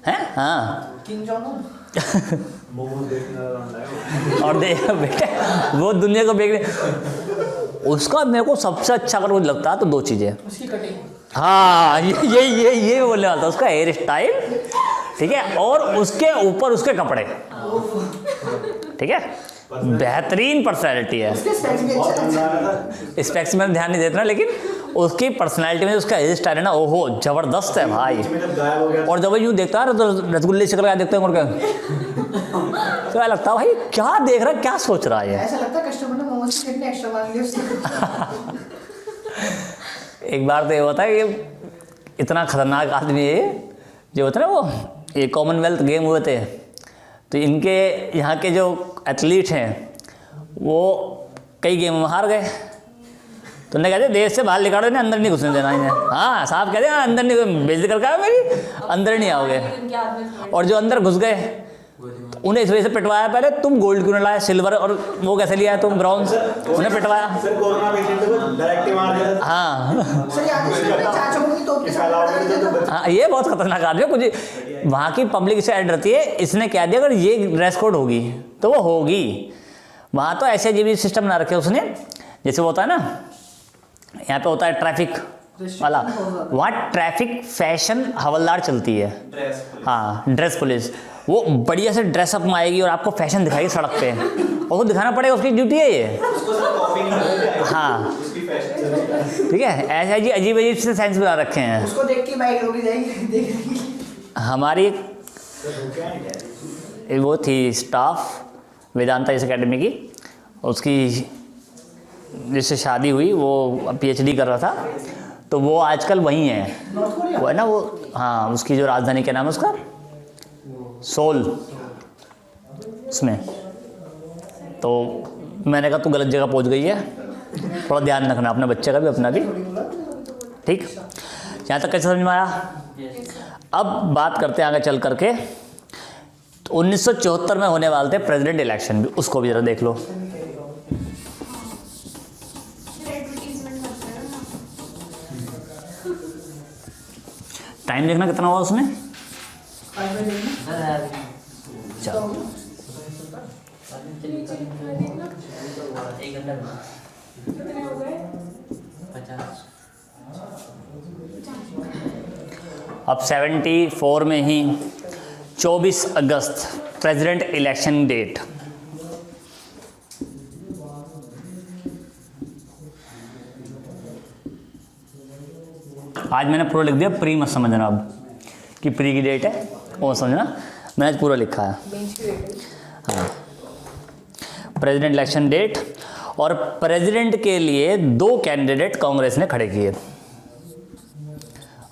है। हाँ किम जोंग उन मोमोज देखने वाला लौंडा है वो। और देख बेटे वो दुनिया को देखने, उसका मेरे को सबसे अच्छा अगर मुझे लगता है तो दो चीज़ें, उसकी कटिंग, हाँ ये बोलने वाला था, उसका हेयर स्टाइल, ठीक है, और उसके ऊपर उसके कपड़े, ठीक है, बेहतरीन पर्सनैलिटी है। उसके स्पेक्स भी बहुत अच्छा ठंडा था। स्पेक्स में ध्यान नहीं देता, लेकिन उसकी पर्सनैलिटी में उसका हेयर स्टाइल है ना, ओहो जबरदस्त है भाई। बीच में जब गायब हो गया और जब यूँ देखता है तो रसगुल्ले शक्ल का देखते हैं मुड़ के, तो ऐसा लगता है भाई क्या देख रहा है, क्या सोच रहा है ये। ऐसा लगता है कस्टमर ने मोमोज की कितने एक्स्ट्रा मांग लिए उसने। एक बार तो ये होता है कि इतना खतरनाक आदमी है जो होता है ना, वो ये कॉमनवेल्थ गेम हुए थे, तो इनके यहाँ के जो एथलीट हैं वो कई गेम में हार गए, तो उन्हें कहते देश से बाहर निकालो, इन्हें अंदर नहीं घुसने देना इन्हें। हाँ साहब कहते हैं अंदर नहीं, बेइज्जती करके आओ मेरी, अंदर नहीं आओगे। उनके हाथ में थोड़ी- और जो अंदर घुस गए उन्हें इस वजह से पिटवाया, पहले तुम गोल्ड क्यों नहीं लाए, सिल्वर, और वो कैसे लिया है तुम ब्रॉन्ज, उन्हें पिटवाया। सर कोरोना पेशेंट को डायरेक्ट मार दिया था। हाँ सर याद है इसमें चाचा को तो इसका अलावा तो हाँ ये बहुत खतरनाक आदमी है। कुछ वहाँ की पब्लिक से ऐड रहती है, इसने क्या दिया, अगर ये ड्रेस कोड होगी तो वो होगी। वहाँ तो ऐसे अजीब सिस्टम बना रखे उसने, जैसे वो होता है ना यहाँ पे होता है ट्रैफिक वाला, वहाँ ट्रैफिक फैशन हवलदार चलती है, हाँ ड्रेस पुलिस, वो बढ़िया से ड्रेसअप में आएगी और आपको फैशन दिखाएगी सड़क पे, और वो दिखाना पड़ेगा, उसकी ड्यूटी है ये। हाँ ठीक है, ऐसे अजीब अजीब से साइंस बना रखे हैं। उसको देख के बाइक रोकी जाएगी देखने की। हमारी एक वो थी स्टाफ वेदांता इस अकेडमी की, उसकी जिससे शादी हुई वो पीएचडी कर रहा था, तो वो आजकल वहीं है, नॉर्थ कोरिया वो है ना वो, हाँ उसकी जो राजधानी क्या नाम है उसका, सोल, उसमें। तो मैंने कहा तू गलत जगह पहुंच गई है, थोड़ा ध्यान रखना अपने बच्चे का भी अपना भी, ठीक। यहाँ तक कैसे समझ में आया। अब बात करते हैं आगे चल करके, तो 1974 में होने वाले थे प्रेसिडेंट इलेक्शन भी, उसको भी जरा देख लो। एडवर्टीजमेंट करते हैं ना। टाइम देखना कितना हुआ उसमें, चलो कितने हो गए? अब 74 में ही 24 अगस्त प्रेसिडेंट इलेक्शन डेट, आज मैंने पूरा लिख दिया, प्री मत समझना अब कि प्री की डेट है वो समझना, मैंने आज पूरा लिखा है। हाँ प्रेसिडेंट इलेक्शन डेट, और प्रेसिडेंट के लिए 2 कैंडिडेट कांग्रेस ने खड़े किए,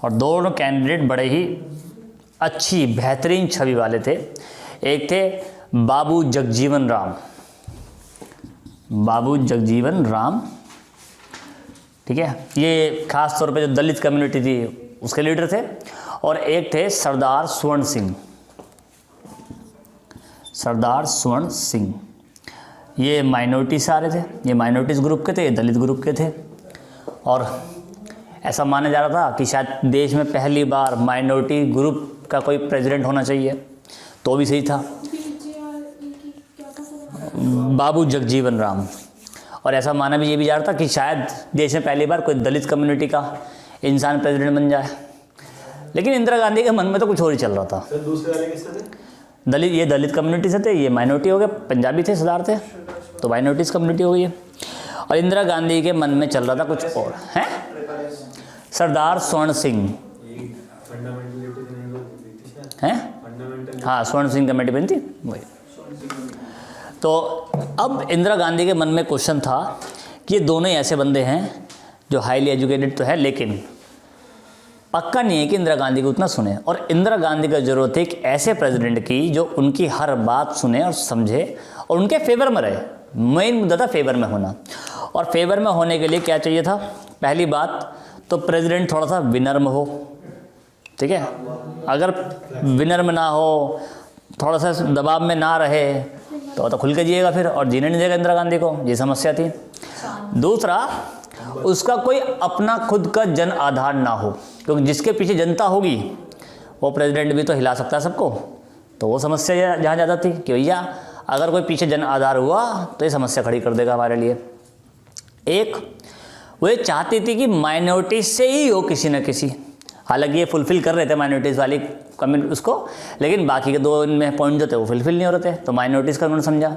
और दोनों कैंडिडेट बड़े ही अच्छी बेहतरीन छवि वाले थे। एक थे बाबू जगजीवन राम, ठीक है, ये खास तौर पे जो दलित कम्युनिटी थी उसके लीडर थे, और एक थे सरदार स्वर्ण सिंह, ये माइनॉरिटी से आ रहे थे, ये माइनॉरिटीज़ ग्रुप के थे, ये दलित ग्रुप के थे। और ऐसा माना जा रहा था कि शायद देश में पहली बार माइनॉरिटी ग्रुप का कोई प्रेसिडेंट होना चाहिए, तो भी सही था, बाबू जगजीवन राम। और ऐसा माना भी ये भी जा रहा था कि शायद देश में पहली बार कोई दलित कम्युनिटी का इंसान प्रेसिडेंट बन जाए, लेकिन इंदिरा गांधी के मन में तो कुछ और ही चल रहा था। सर दूसरे वाले किससे थे? ये दलित कम्युनिटी से थे, ये माइनॉरिटी हो गए, पंजाबी थे, सरदार थे, तो माइनॉरिटीज़ कम्युनिटी हो गई है। और इंदिरा गांधी के मन में चल रहा था कुछ और, हैं सरदार स्वर्ण सिंह हैं, हाँ स्वर्ण सिंह कमेटी बनी थी वही। तो अब इंदिरा गांधी के मन में क्वेश्चन था कि ये दोनों ही ऐसे बंदे हैं जो हाईली एजुकेटेड तो है, लेकिन पक्का नहीं है कि इंदिरा गांधी को उतना सुने, और इंदिरा गांधी का जरूरत है एक ऐसे प्रेसिडेंट की जो उनकी हर बात सुने और समझे और उनके फेवर में रहे। मेन मुद्दा था फेवर में होना, और फेवर में होने के लिए क्या चाहिए था, पहली बात तो प्रेसिडेंट थोड़ा सा विनम्र हो, ठीक है, अगर विनम्र ना हो, थोड़ा सा दबाव में ना रहे तो खुल के जिएगा फिर, और जीने नहीं देगा इंदिरा गांधी को, ये समस्या थी। दूसरा, उसका कोई अपना खुद का जन आधार ना हो, क्योंकि जिसके पीछे जनता होगी वो प्रेसिडेंट भी तो हिला सकता है सबको, तो वो समस्या जहाँ ज़्यादा थी कि भैया अगर कोई पीछे जन आधार हुआ तो ये समस्या खड़ी कर देगा हमारे लिए। एक वो ये चाहती थी कि माइनॉरिटीज से ही हो किसी न किसी, हालांकि ये फुलफ़िल कर रहे थे माइनॉरिटीज़ वाली कम्युनिटी उसको, लेकिन बाकी के 2 इनमें पॉइंट जो थे वो फुलफ़िल नहीं हो रहे थे, तो माइनॉरिटीज़ का उन्होंने समझा।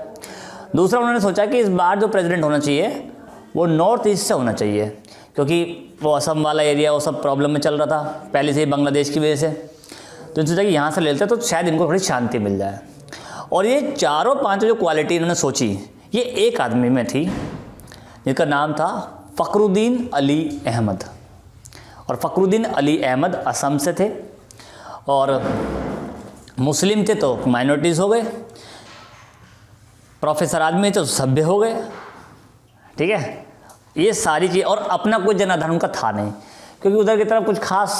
दूसरा उन्होंने सोचा कि इस बार जो प्रेसिडेंट होना चाहिए वो नॉर्थ ईस्ट से होना चाहिए, क्योंकि वो असम वाला एरिया वो सब प्रॉब्लम में चल रहा था पहले से ही बांग्लादेश की वजह से, तो इन्होंने सोचा कि यहाँ से ले लेते तो शायद इनको थोड़ी शांति मिल जाए। और ये चारों पांचों जो क्वालिटी इन्होंने सोची ये एक आदमी में थी जिसका नाम था फ़खरुद्दीन अली अहमद। और फ़खरुद्दीन अली अहमद असम से थे और मुस्लिम थे तो माइनॉरिटीज़ हो गए, प्रोफेसर आदमी तो सभ्य हो गए, ठीक है। ये सारी चीज़, और अपना कोई जनाधार उनका था नहीं, क्योंकि उधर की तरफ कुछ खास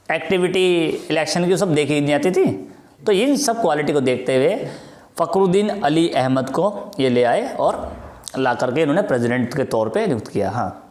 एक्टिविटी इलेक्शन की सब देखी नहीं आती थी, तो इन सब क्वालिटी को देखते हुए फ़खरुद्दीन अली अहमद को ये ले आए और ला करके इन्होंने प्रेसिडेंट के तौर पे नियुक्त किया। हाँ।